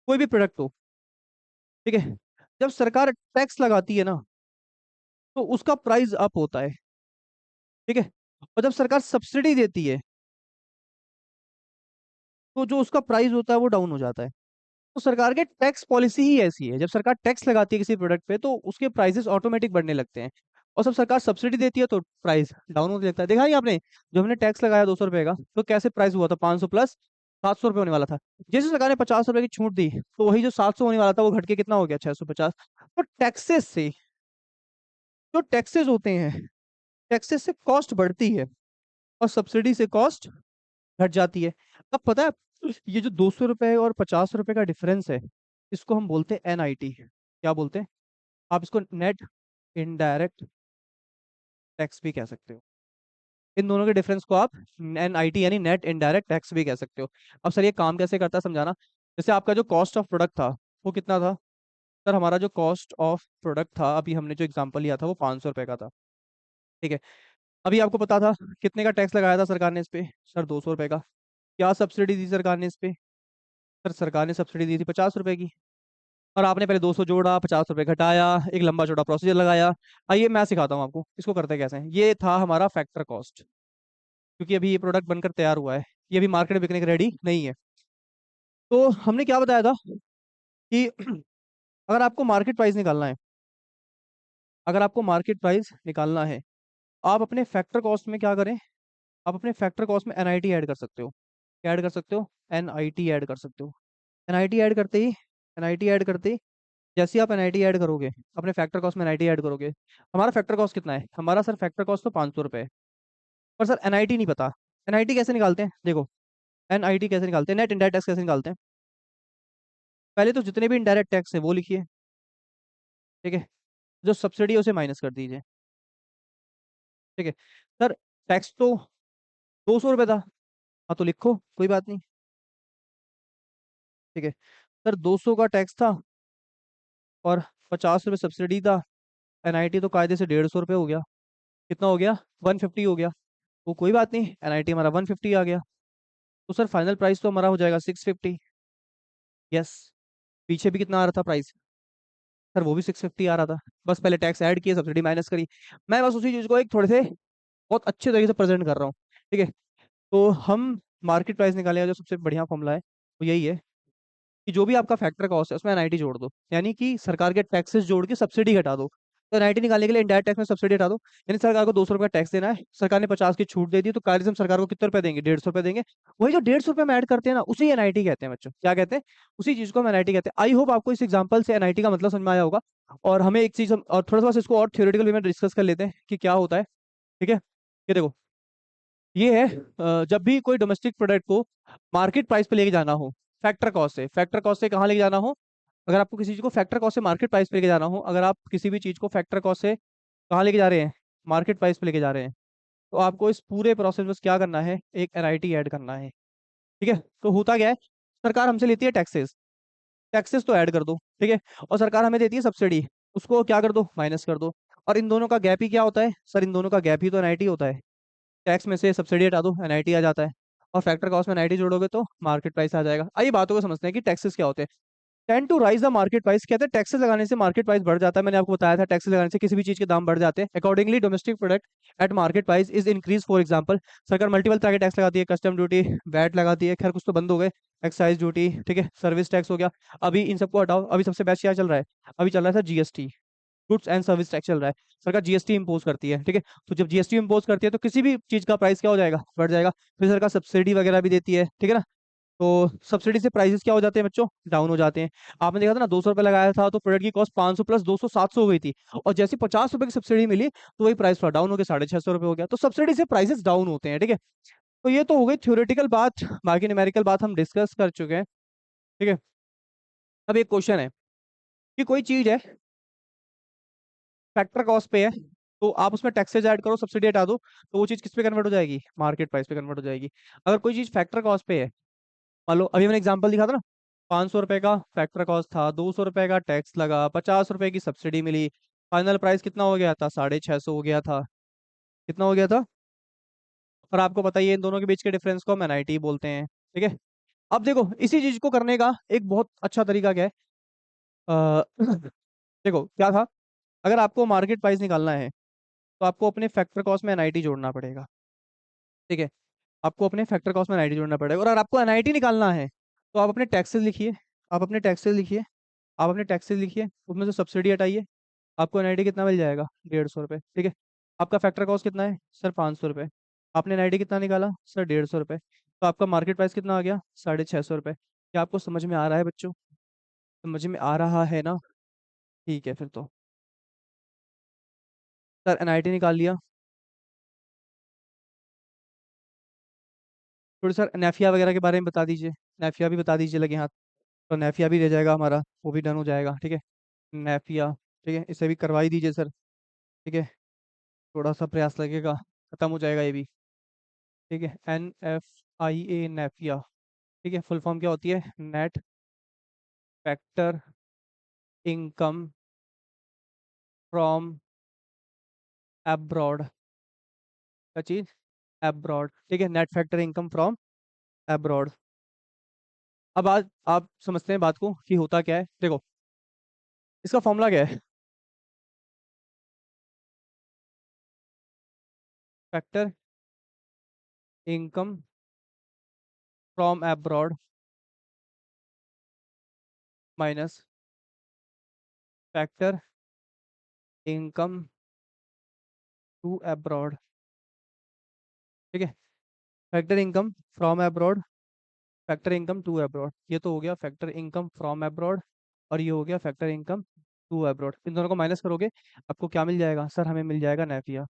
कोई भी प्रोडक्ट हो, ठीक है, जब सरकार टैक्स लगाती है ना, तो उसका प्राइस अप होता है, ठीक है। और जब सरकार सब्सिडी देती है, तो जो उसका प्राइस होता है वो डाउन हो जाता है। तो सरकार के टैक्स पॉलिसी ही ऐसी है, जब सरकार टैक्स लगाती है किसी प्रोडक्ट पे तो उसके प्राइसेस ऑटोमेटिक बढ़ने लगते हैं। और जब सरकार सब्सिडी देती है तो प्राइस डाउन होने लगता है। देखा नहीं आपने, जो हमने टैक्स लगाया 200 रुपए का, तो कैसे प्राइस हुआ था, 500 प्लस 700 रुपये होने वाला था। जैसे सरकार ने 50 रुपए की छूट दी, तो वही जो 700 होने वाला था वो घट के कितना हो गया, 650। तो टैक्सेस से, जो टैक्सेस होते हैं, टैक्सेस से कॉस्ट बढ़ती है, और सब्सिडी से कॉस्ट घट जाती है। अब पता है, ये जो 200 रुपए और 50 रुपए का डिफरेंस है, इसको हम बोलते हैं एनआईटी। क्या बोलते हैं, आप इसको नेट इनडायरेक्ट टैक्स भी कह सकते हो। इन दोनों के डिफरेंस को आप एनआईटी यानी नेट इनडायरेक्ट टैक्स भी कह सकते हो। अब सर ये काम कैसे करता है समझाना। जैसे आपका जो कॉस्ट ऑफ प्रोडक्ट था वो कितना था, सर हमारा जो कॉस्ट ऑफ प्रोडक्ट था, अभी हमने जो एग्जांपल लिया था वो 500 रुपए का था, ठीक है। अभी आपको पता था कितने का टैक्स लगाया था सरकार ने इस पे, सर 200 रुपए का। क्या सब्सिडी दी सरकार ने इस पे, सर सरकार ने सब्सिडी दी थी 50 रुपए की। और आपने पहले 200 जोड़ा, 50 रुपए घटाया, एक लंबा चौड़ा प्रोसीजर लगाया। आइए मैं सिखाता हूँ आपको इसको करते कैसे हैं। ये था हमारा फैक्टर कॉस्ट, क्योंकि अभी ये प्रोडक्ट बनकर तैयार हुआ है, ये अभी मार्केट में बिकने के रेडी नहीं है। तो हमने क्या बताया था कि अगर आपको मार्केट प्राइस निकालना है, अगर आपको मार्केट प्राइस निकालना है, आप अपने फैक्टर कॉस्ट में क्या करें, आप अपने फैक्टर कॉस्ट में एनआईटी ऐड कर सकते हो। क्या ऐड कर सकते हो, एनआईटी ऐड कर सकते हो। एनआईटी ऐड करते ही, एनआईटी ऐड करते ही, जैसे ही आप एनआईटी ऐड करोगे, अपने फैक्टर कॉस्ट में एनआईटी ऐड करोगे, हमारा फैक्टर कॉस्ट कितना है, हमारा सर फैक्टर कॉस्ट तो 500 रुपए है। पर सर एनआईटी नहीं पता। एनआईटी कैसे निकालते हैं देखो, एनआईटी कैसे निकालते हैं, नेट इनडायरेक्ट टैक्स कैसे निकालते हैं? पहले तो जितने भी इनडायरेक्ट टैक्स है वो लिखिए, ठीक है। जो सब्सिडी है उसे माइनस कर दीजिए, ठीक है। सर टैक्स तो 200 रुपये था, हाँ तो लिखो, कोई बात नहीं, ठीक है। सर 200 का टैक्स था और 50 रुपये सब्सिडी था, एनआईटी तो कायदे से 150 रुपये हो गया, कितना हो गया, 150 हो गया। वो कोई बात नहीं, एनआईटी हमारा 150 आ गया। तो सर फाइनल प्राइस तो हमारा हो जाएगा 650। यस। पीछे भी कितना आ रहा था प्राइस? सर वो भी 650 आ रहा था। बस पहले टैक्स ऐड किए, सब्सिडी माइनस करी। मैं बस उसी चीज को एक थोड़े से बहुत अच्छे तरीके से प्रेजेंट कर रहा हूँ, ठीक है। तो हम मार्केट प्राइस निकालेंगे, जो सबसे बढ़िया फॉर्मूला है वो यही है कि जो भी आपका फैक्टर कॉस्ट है उसमें एनआईटी जोड़ दो, यानी कि सरकार के टैक्सेस जोड़ के सब्सिडी घटा दो। तो एनआईटी निकालने के लिए इंडायरेक्ट टैक्स में सब्सिडी हटा दो, यानी सरकार को 200 रुपये टैक्स देना है, सरकार ने 50 की छूट दे दी, तो कायदे से हम सरकार को कितने रुपए देंगे, 150 रुपये देंगे। वही जो 150 रुपये में ऐड करते हैं ना, उसी एनआईटी कहते हैं बच्चों, क्या कहते हैं? उसी चीज को हम एनआईटी कहते हैं। आई होप आपको इस एग्जाम्पल से एनआईटी का मतलब समझ में आया होगा। और हमें एक चीज और थोड़ा सा इसको और थ्योरेटिकल वे में डिस्कस कर लेते हैं कि क्या होता है, ठीक है। ये देखो, ये है जब भी कोई डोमेस्टिक प्रोडक्ट को मार्केट प्राइस पे लेके जाना हो, फैक्टर कॉस्ट से कहाँ लेके जाना हो, अगर आपको किसी चीज को फैक्टर कॉस्ट से मार्केट प्राइस पे लेके जाना हो, अगर आप किसी भी चीज को फैक्टर कॉस्ट से कहाँ लेके जा रहे हैं, मार्केट प्राइस पे लेके जा रहे हैं, तो आपको इस पूरे प्रोसेस में क्या करना है, एक एनआईटी ऐड करना है, ठीक है। तो होता क्या है, सरकार हमसे लेती है टैक्सेस, टैक्सेस तो ऐड कर दो, ठीक है। और सरकार हमें देती है सब्सिडी, उसको क्या कर दो, माइनस कर दो। और इन दोनों का गैप ही क्या होता है सर, इन दोनों का गैप ही तो एनआईटी होता है। टैक्स में से सब्सिडी हटा दो, एनआईटी आ जाता है। और फैक्टर कॉस्ट में एनआईटी जोड़ोगे तो मार्केट प्राइस आ जाएगा। आइए बातों को समझते हैं कि टैक्सेस क्या होते हैं। Tend to raise the market price, कहते हैं टैक्सेस लगाने से मार्केट प्राइस बढ़ जाता है। मैंने आपको बताया था टैक्सेस लगाने से किसी भी चीज के दाम बढ़ जाते हैं। Accordingly domestic product at market price is increase. For example, सरकार मल्टीपल तरह के टैक्स लगाती है, कस्टम ड्यूटी, वैट लगाती है, खैर कुछ तो बंद हो गए, एक्साइज ड्यूटी, ठीक है, सर्विस टैक्स हो गया। अभी इन सबको हटाओ, अभी सबसे बेस्ट क्या चल रहा है, अभी चल रहा है sir GST, goods and service tax चल रहा है। सरकार जीएसटी इंपोज करती है, ठीक है। तो जब जीएसटी इंपोज करती है तो किसी भी चीज का प्राइस क्या हो जाएगा, बढ़ जाएगा। फिर सरकार सब्सिडी वगैरह भी देती है, ठीक है ना। तो सब्सिडी से प्राइसेस क्या हो जाते हैं बच्चों, डाउन हो जाते हैं। आपने देखा था ना, 200 रुपये लगाया था तो प्रोडक्ट की कॉस्ट 500 प्लस 200 700 हो गई थी। और जैसे 50 रुपए की सब्सिडी मिली तो वही प्राइस थोड़ा डाउन हो गया, 650 रुपये हो गया। तो सब्सिडी से प्राइसेस डाउन होते हैं, ठीक है। तो ये तो हो गई थ्योरेटिकल बात, बाकी न्यूमेरिकल बात हम डिस्कस कर चुके हैं, ठीक है। अब एक क्वेश्चन है कि कोई चीज है फैक्टर कॉस्ट पे है, तो आप उसमें टैक्सेज ऐड करो, सब्सिडी हटा दो, तो वो चीज किस पे कन्वर्ट हो जाएगी, मार्केट प्राइस पे कन्वर्ट हो जाएगी। अगर कोई चीज फैक्टर कॉस्ट पे है, मान लो अभी मैंने एग्जांपल दिखा था ना, 500 रुपए का फैक्टर कॉस्ट था, 200 रुपए का टैक्स लगा, 50 रुपए की सब्सिडी मिली, फाइनल प्राइस कितना हो गया था, 650 हो गया था, कितना हो गया था। और आपको पता ही है इन दोनों के बीच के डिफरेंस को हम एनआईटी बोलते हैं, ठीक है। अब देखो इसी चीज को करने का एक बहुत अच्छा तरीका क्या है, अ, देखो क्या था, अगर आपको मार्केट प्राइस निकालना है तो आपको अपने फैक्टर कॉस्ट में एनआईटी जोड़ना पड़ेगा, ठीक है। आपको अपने फैक्टर कॉस्ट में एनआईटी जोड़ना पड़ेगा। और अगर आपको एनआईटी निकालना है तो आप अपने टैक्सेस लिखिए, आप अपने टैक्सेस लिखिए, आप अपने टैक्सेस लिखिए, उसमें से सब्सिडी हटाइए, आपको एनआईटी कितना मिल जाएगा, 150 रुपये, ठीक है। आपका फैक्टर कॉस्ट कितना है सर, 500 रुपये। आपने एनआईटी कितना निकाला सर, 150 रुपये। तो आपका मार्केट प्राइस कितना आ गया, 650 रुपये। क्या आपको समझ में आ रहा है बच्चों, समझ में आ रहा है ना? ठीक है फिर तो। सर एनआईटी निकाल लिया, थोड़ी सर नेफिया वगैरह के बारे में बता दीजिए, नेफिया भी बता दीजिए लगे हाथ। तो नेफिया भी रह जाएगा हमारा, वो भी डन हो जाएगा, ठीक है। नेफिया, ठीक है, इसे भी करवा ही दीजिए सर, ठीक है। थोड़ा सा प्रयास लगेगा, खत्म हो जाएगा ये भी, ठीक है। NFIA नेफिया, ठीक है। फुल फॉर्म क्या होती है, net factor income from abroad, क्या चीज, अब्रॉड, ठीक है, net factor income from abroad. अब आज आप समझते हैं बात को कि होता क्या है, देखो इसका फॉर्मूला क्या है, factor income from abroad minus factor income to abroad, ठीक है। Factor income from abroad, factor income to abroad, ये तो हो गया फैक्टर इनकम फ्रॉम अब्रॉड, और ये हो गया फैक्टर इनकम टू अब्रॉड। इन दोनों को माइनस करोगे आपको क्या मिल जाएगा सर, हमें मिल जाएगा नेफिया,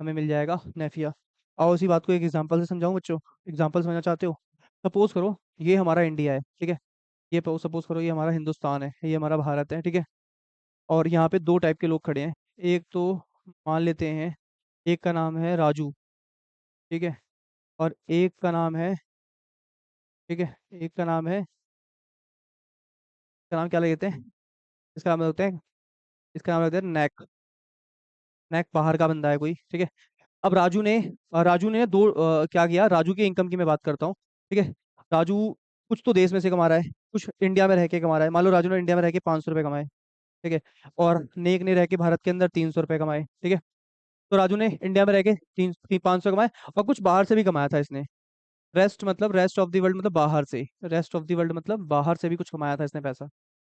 हमें मिल जाएगा नेफिया। आओ इसी बात को एक एग्जांपल से समझाऊं बच्चों, एग्जांपल समझना चाहते हो? सपोज करो ये हमारा इंडिया है, ठीक है। ये सपोज करो ये हमारा हिंदुस्तान है, ये हमारा भारत है, ठीक है। और यहाँ पे दो टाइप के लोग खड़े हैं। एक तो मान लेते हैं, एक का नाम है राजू, ठीक है। और एक का नाम है, ठीक है, एक का नाम है, इसका नाम क्या लेते हैं, इसका नाम लेते हैं, इसका नाम लेते हैं नैक। नैक बाहर का बंदा है कोई, ठीक है। अब राजू ने क्या किया, राजू की इनकम की मैं बात करता हूँ, ठीक है। राजू कुछ तो देश में से कमा रहा है, कुछ इंडिया में रह के कमा रहा है। मान लो राजू ने इंडिया में रह के 500 रुपये कमाए, ठीक है। और नेक ने रह के भारत के अंदर 300 रुपये कमाए, ठीक है। तो राजू ने इंडिया में रह के 500 कमाए, और कुछ बाहर से भी कमाया था इसने। रेस्ट ऑफ द वर्ल्ड मतलब बाहर से, रेस्ट ऑफ द वर्ल्ड मतलब बाहर से भी कुछ कमाया था इसने पैसा।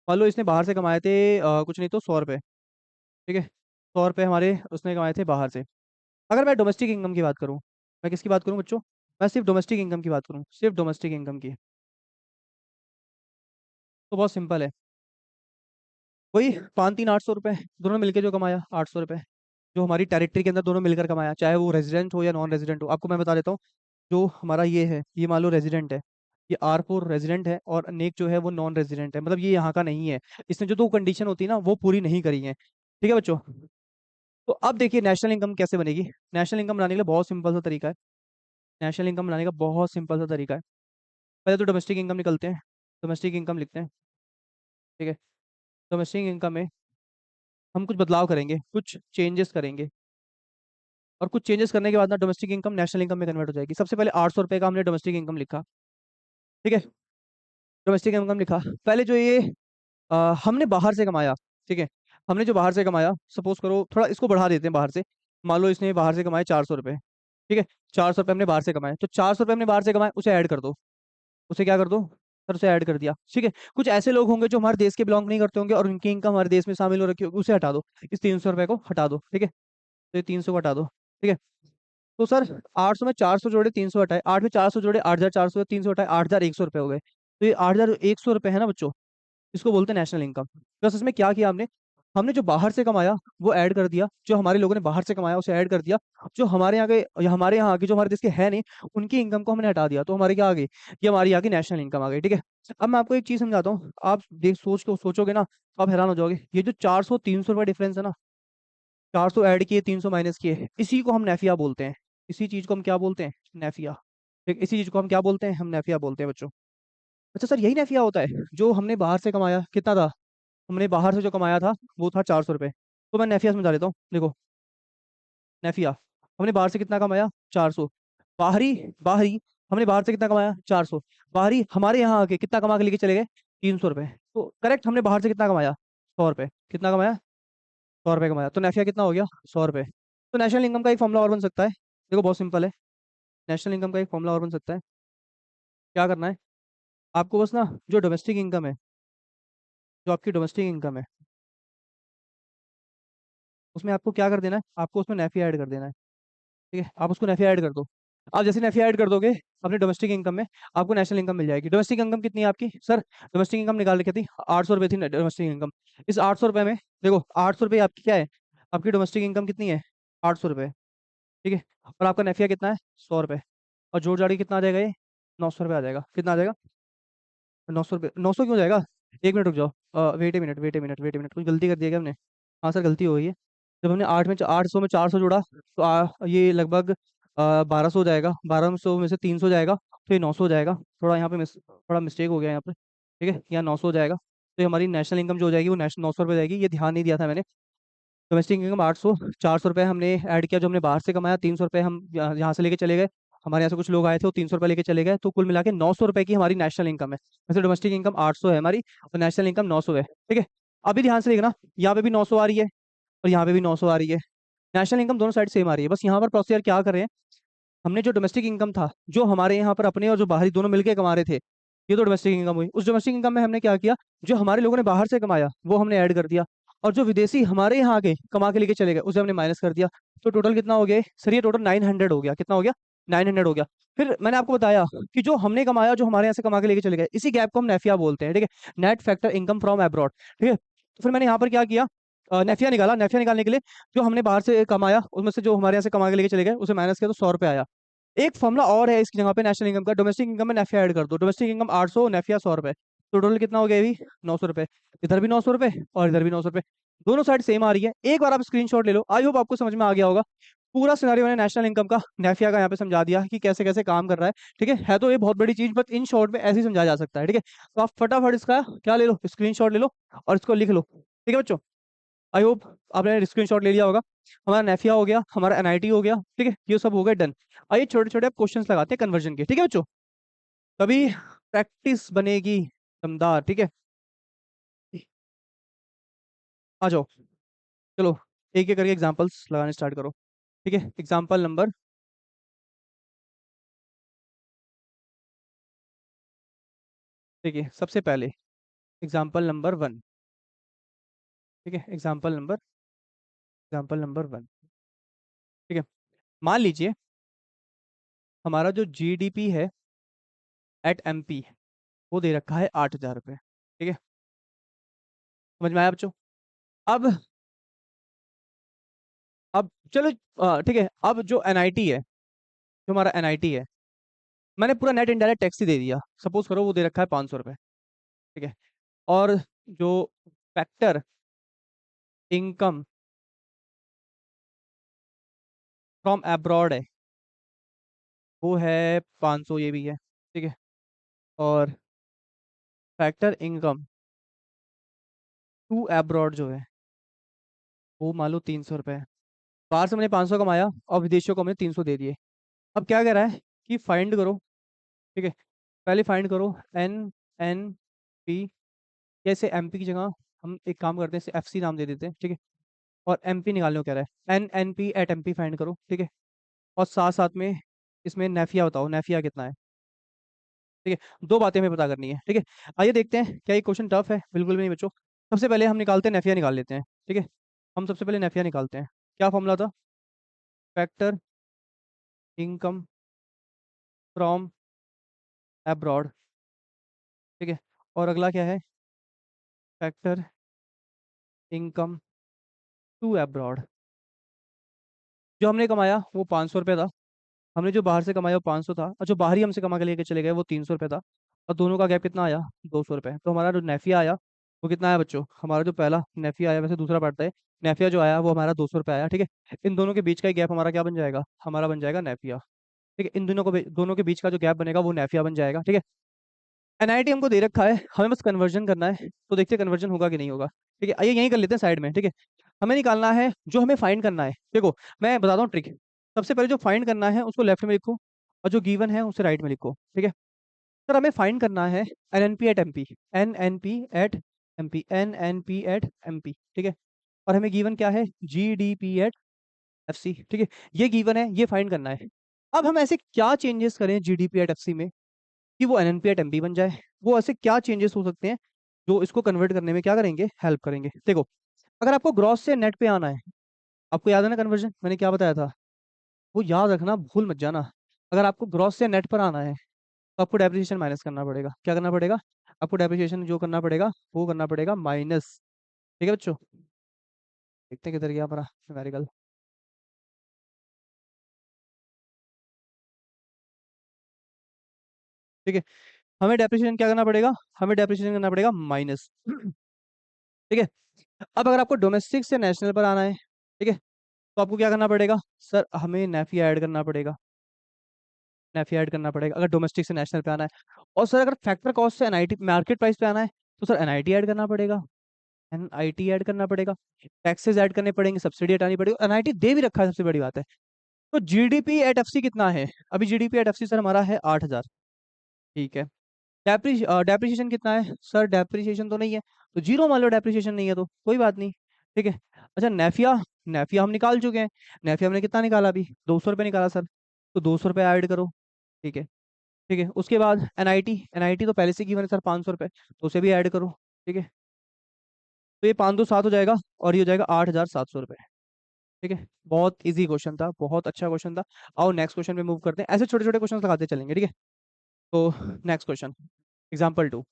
मान लो इसने बाहर से कमाए थे कुछ नहीं तो 100 रुपये, ठीक है। 100 रुपये हमारे उसने कमाए थे बाहर से। अगर मैं डोमेस्टिक इनकम की बात करूं, मैं किसकी बात करूं बच्चों, मैं सिर्फ डोमेस्टिक इनकम की बात करूं, सिर्फ डोमेस्टिक इनकम की, तो बहुत सिंपल है। वही 5 3 800 रुपये, दोनों मिलकर जो कमाया 800 रुपये, जो हमारी टेरिटरी के अंदर दोनों मिलकर कमाया, चाहे वो रेजिडेंट हो या नॉन रेजिडेंट हो। आपको मैं बता देता हूँ, जो हमारा ये है, ये मान लो रेजिडेंट है, ये R4 रेजिडेंट है, और नेक जो है वो नॉन रेजिडेंट है, मतलब ये यहाँ का नहीं है। इसने जो दो कंडीशन होती है ना वो पूरी नहीं करी है, ठीक है बच्चों। तो अब देखिए नेशनल इनकम कैसे बनेगी। नेशनल इनकम बनाने के लिए बहुत सिंपल सा तरीका है। नेशनल इनकम बनाने का बहुत सिंपल सा तरीका है। पहले तो डोमेस्टिक इनकम निकलते हैं, डोमेस्टिक इनकम लिखते हैं, ठीक है। डोमेस्टिक इनकम में हम कुछ बदलाव करेंगे, कुछ चेंजेस करेंगे, और कुछ चेंजेस करने के बाद ना डोमेस्टिक इनकम नेशनल इनकम में कन्वर्ट हो जाएगी। सबसे पहले 800 रुपये का हमने डोमेस्टिक इनकम लिखा, ठीक है। डोमेस्टिक इनकम लिखा, पहले जो ये हमने बाहर से कमाया, ठीक है। हमने जो बाहर से कमाया, सपोज करो थोड़ा इसको बढ़ा देते हैं बाहर से। मान लो इसने बाहर से कमाए 400 रुपये, ठीक है। 400 रुपये हमने बाहर से कमाए, तो 400 रुपये हमने बाहर से कमाए उसे ऐड कर दो, उसे क्या कर दो सर, उसे ऐड कर दिया, ठीक है। कुछ ऐसे लोग होंगे जो हमारे देश के बिलोंग नहीं करते होंगे और उनकी इनकम हमारे देश में शामिल हो रखी होगी, उसे हटा दो। इस 300 रुपये को हटा दो, ठीक है। तो ये 300 को हटा दो, ठीक है। तो सर 800 में 400 जोड़े 300 हटाए, 8 में 400 जोड़े 8400, 300 हटाए 8100 रुपये हो गए। तो ये 8100 रुपये है ना बच्चों, इसको बोलते हैं नेशनल इनकम। बस इसमें क्या किया हमने, हमने जो बाहर से कमाया वो ऐड कर दिया, जो हमारे लोगों ने बाहर से कमाया उसे ऐड कर दिया। जो हमारे यहाँ के या हमारे यहाँ के जो हमारे देश के है नहीं, उनकी इनकम को हमने हटा दिया, तो हमारी क्या आ गई, ये हमारी यहाँ की नेशनल इनकम आ गई, ठीक है। अब मैं आपको एक चीज समझाता हूँ, आप देख सोचोगे ना तो आप हैरान हो जाओगे। ये जो 400 300 रुपये डिफरेंस है ना, 400 ऐड किए 300 माइनस किए, इसी को हम नेफिया बोलते हैं। इसी चीज को हम क्या बोलते हैं, नेफिया। ठीक, इसी चीज को हम क्या बोलते हैं, हम नेफिया बोलते हैं बच्चों। अच्छा सर, यही नेफिया होता है जो हमने बाहर से कमाया कितना था, हमने बाहर से जो कमाया था वो था 400 रुपये। तो मैं नेफिया समझा देता हूँ, देखो नेफिया, हमने बाहर से कितना कमाया 400। बाहरी बाहरी हमने बाहर से कितना कमाया 400। बाहरी हमारे यहाँ आके कितना कमा के लेके चले गए 300 रुपये। तो करेक्ट, हमने बाहर से कितना कमाया 100 रुपये, कितना कमाया 100 रुपये कमाया, तो नेफिया कितना हो गया 100 रुपये। तो नेशनल इनकम का एक फॉर्मूला और बन सकता है, देखो बहुत सिंपल है। नेशनल इनकम का एक फॉर्मूला और बन सकता है। क्या करना है आपको, बस ना जो डोमेस्टिक इनकम है, जो आपकी डोमेस्टिक इनकम है, उसमें आपको क्या कर देना है, आपको उसमें नेफिया ऐड कर देना है, ठीक है। आप उसको नेफिया ऐड कर दो। आप जैसे नेफिया ऐड कर दोगे अपने डोमेस्टिक इनकम में, आपको नेशनल इनकम मिल जाएगी। डोमेस्टिक इनकम कितनी है आपकी सर, डोमेस्टिक इनकम निकाल रखी थी 800 रुपये थी डोमेस्टिक इनकम। इस 800 रुपये में देखो 800 रुपये आपकी क्या है, आपकी डोमेस्टिक इनकम कितनी है 800 रुपये, ठीक है। और आपका नेफिया कितना है 100 रुपये, और जोड़ जाड़ी कितना आ जाएगा ये 900 रुपये आ जाएगा। कितना आ जाएगा 900 रुपये। 900 क्यों हो जाएगा, एक मिनट रुक जाओ, wait a minute, wait a minute, wait a minute, कुछ गलती कर दिया क्या हमने। हाँ सर गलती हो गई है। जब हमने 800 में 400 जोड़ा तो ये लगभग 1200 हो जाएगा, 1200 में से 300 जाएगा तो ये 900 हो जाएगा। थोड़ा यहाँ पे थोड़ा मिस्टेक हो गया यहाँ पे, ठीक है। यहाँ 900 हो जाएगा, तो ये हमारी नेशनल इनकम जो हो जाएगी वो 900 रुपये जाएगी। ये ध्यान नहीं दिया था मैंने। डोमेस्टिक इनकम 800, 400 रुपये हमने ऐड किया जो हमने बाहर से कमाया, 300 रुपये हम यहाँ से लेके चले गए, हमारे यहाँ से कुछ लोग आए थे वो 300 रुपये लेके चले गए, तो कुल मिला के 900 रुपये की हमारी नेशनल इनकम है। वैसे डोमेस्टिक इनकम 800 है हमारी, और नेशनल इनकम 900 है, ठीक है। अभी ध्यान से देखना, यहाँ पे भी 900 आ रही है और यहाँ पे भी 900 आ रही है। नेशनल इनकम दोनों साइड सेम आ रही है, बस यहाँ पर प्रोसीजर क्या कर रहे हैं, हमने जो डोमेस्टिक इनकम था जो हमारे यहाँ पर अपने और जो बाहरी दोनों मिलकर कमा रहे थे, ये तो डोमेस्टिक इनकम हुई। उस डोमेस्टिक इनकम में हमने क्या किया, जो हमारे लोगों ने बाहर से कमाया वो हमने ऐड कर दिया, और जो विदेशी हमारे यहाँ आके कमा के लेके चले गए उसे हमने माइनस कर दिया। तो टोटल कितना हो गया सर, ये टोटल 900 हो गया। कितना हो गया 900 हो गया। फिर मैंने आपको बताया कि जो हमने कमाया जो हमारे यहाँ से कमा के लेके चले गए, इसी गैप को हम नेफिया बोलते हैं, ठीक है, net factor income from abroad, ठीक है। तो फिर मैंने यहाँ पर क्या किया, नेफिया निकाला। नेफिया निकालने के लिए जो हमने बाहर से कमाया उसमें से जो हमारे यहाँ से कमा के लेके चले गए उसे माइनस किया, तो 100 रुपये आया। एक फॉर्मूला और है इसकी जगह पे नेशनल इनकम का, डोमेस्टिक इनकम में नेफिया ऐड कर दो, डोमेस्टिक इनकम 800, नेफिया 100 रुपए, तो टोटल कितना हो गया ये भी 900 रुपए, इधर भी 900 रुपए और इधर भी 900 रुपए, दोनों साइड सेम आ रही है। एक बार आप स्क्रीनशॉट ले लो, आई होप आपको समझ में आ गया होगा। पूरा सिनारियो मैंने नेशनल इनकम का नेफिया का यहाँ पे समझा दिया कि कैसे कैसे काम कर रहा है। ठीक है तो ये बहुत बड़ी चीज, बट इन शॉर्ट में ऐसे ही समझाया जा सकता है। ठीक है, तो आप फटाफट इसका क्या ले लो, स्क्रीनशॉट ले लो और इसको लिख लो। ठीक है बच्चों, आई होप आपने स्क्रीनशॉट ले लिया होगा। हमारा नेफिया हो गया, हमारा एनआईटी हो गया। ठीक है, ये सब हो गया डन। आइए छोटे छोटे आप क्वेश्चंस लगाते हैं कन्वर्जन के। ठीक है बच्चों, तभी प्रैक्टिस बनेगी दमदार। ठीक है, आ जाओ, चलो एक एक करके एग्जांपल्स लगाने स्टार्ट करो। ठीक है, एग्जांपल नंबर, ठीक है सबसे पहले एग्जांपल नंबर 1। ठीक है, एग्जांपल नंबर 1। ठीक है, मान लीजिए हमारा जो जीडीपी है एट एमपी वो दे रखा है 8,000 रुपये। ठीक है, समझ में आया बच्चों? अब अब चलो, ठीक है, अब जो एनआईटी है, जो हमारा एनआईटी है, मैंने पूरा नेट इनडायरेक्ट टैक्स ही दे दिया। सपोज करो वो दे रखा है 500 रुपये। ठीक है, और जो फैक्टर इनकम फ्रॉम अब्रॉड है वो है 500, ये भी है। ठीक है, और फैक्टर इनकम टू अब्रॉड जो है वो मान लो 300 रुपये। बाहर से मैंने 500 कमाया और विदेशियों को हमने 300 दे दिए। अब क्या कह रहा है कि फाइंड करो। ठीक है, पहले फाइंड करो एन एन पी, जैसे एमपी की जगह हम एक काम करते हैं, इसे एफसी नाम दे देते हैं। ठीक है, और एमपी निकालने को कह रहा है, N N P at MP find करो। ठीक है, और साथ साथ में इसमें नेफिया बताओ, नेफिया कितना है। ठीक है, दो बातें हमें पता करनी है। ठीक है, आइए देखते हैं क्या ये क्वेश्चन टफ है। बिल्कुल भी नहीं बच्चों। सबसे पहले हम निकालते हैं नेफिया, निकाल लेते हैं। ठीक है, हम सबसे पहले नेफिया निकालते हैं। क्या फॉर्मूला था? Factor income from abroad. ठीक है, और अगला क्या है? Factor income to abroad. जो हमने कमाया वो 500 रुपये था, हमने जो बाहर से कमाया वो 500 था, और जो बाहरी हमसे कमा के लेके चले गए वो 300 रुपये था, और दोनों का गैप कितना आया? 200 रुपये। तो हमारा जो नेफिया आया वो कितना आया बच्चों? हमारा जो पहला नेफिया आया, वैसे दूसरा पड़ता है, नेफिया जो आया वो हमारा 200 रुपये आया। ठीक है, इन दोनों के बीच का गैप हमारा क्या बन जाएगा? हमारा बन जाएगा नेफिया। ठीक है, इन दोनों के बीच का जो गैप बनेगा वो नेफिया बन जाएगा। ठीक है, एनआईटी हमको दे रखा है, हमें बस कन्वर्जन करना है, तो देखते हैं कन्वर्जन होगा कि नहीं होगा। ठीक है, आइए यहीं कर लेते हैं साइड में। ठीक है, हमें निकालना है, जो हमें फाइंड करना है, देखो मैं बताता हूँ ट्रिक। सबसे पहले जो फाइंड करना है उसको लेफ्ट में लिखो, और जो गिवन है उसे राइट में लिखो। ठीक है, सर हमें फाइंड करना है N N P at M P, N N P at M P, N N P at M P. ठीक है, और हमें गिवन क्या है? G D P at F C. ठीक है, ये गिवन है, ये फाइंड करना है। अब हम ऐसे क्या चेंजेस करें G D P at F C में कि वो N N P at M P बन जाए? वो ऐसे क्या चेंजेस हो सकते हैं जो इसको कन्वर्ट करने में क्या करेंगे? हेल्प करेंगे। देखो, अगर आपको ग्रॉस से नेट पे आना है, आपको याद है ना कन्वर्जन मैंने क्या बताया था? वो याद रखना, भूल मत जाना। अगर आपको ग्रॉस से नेट पर आना है तो आपको डेप्रिसिएशन माइनस करना पड़ेगा। क्या करना पड़ेगा? आपको डेप्रिसिएशन जो करना पड़ेगा वो करना पड़ेगा माइनस। ठीक है बच्चों, देखते हैं किधर गया हमारा न्यूमेरिकल। ठीक है, हमें डेप्रिसिएशन क्या करना पड़ेगा? हमें डेप्रिसिएशन करना पड़ेगा माइनस। ठीक है, अब अगर आपको डोमेस्टिक से नेशनल पर आना है, ठीक है, तो आपको क्या करना पड़ेगा? सर हमें नेफिया ऐड करना पड़ेगा, नेफिया ऐड करना पड़ेगा अगर डोमेस्टिक से नेशनल पे आना है। और सर अगर फैक्टर कॉस्ट से एनआईटी मार्केट प्राइस पे आना है, तो सर एनआईटी ऐड करना पड़ेगा, एनआईटी ऐड करना पड़ेगा, टैक्सेस ऐड करने पड़ेंगे, सब्सिडी हटानी पड़ेगी। एनआईटी दे भी रखा है, सबसे बड़ी बात है। तो जीडीपी एट एफसी कितना है? अभी जीडीपी एट एफसी सर हमारा है 8,000। ठीक है, डेप्रिसिएशन कितना है? सर डेप्रिसिएशन तो नहीं है, तो जीरो मान लो, डेप्रिसिएशन नहीं है तो कोई बात नहीं। ठीक है, अच्छा नेफिया, नेफिया हम निकाल चुके हैं। नेफिया हमने कितना निकाला? अभी 200 रुपये निकाला सर, तो 200 रुपये ऐड करो। ठीक है, ठीक है, उसके बाद एनआईटी, एनआईटी तो पहले से गिवन है सर 500 रुपये, तो उसे भी ऐड करो। ठीक है, तो ये 5 2 7 हो जाएगा, और ये हो जाएगा 8,700 रुपये। ठीक है, बहुत इजी क्वेश्चन था, बहुत अच्छा क्वेश्चन था। आओ नेक्स्ट क्वेश्चन पे मूव करते हैं, ऐसे छोटे छोटे क्वेश्चन लगाते चलेंगे। ठीक है, तो नेक्स्ट क्वेश्चन, एग्जाम्पल 2।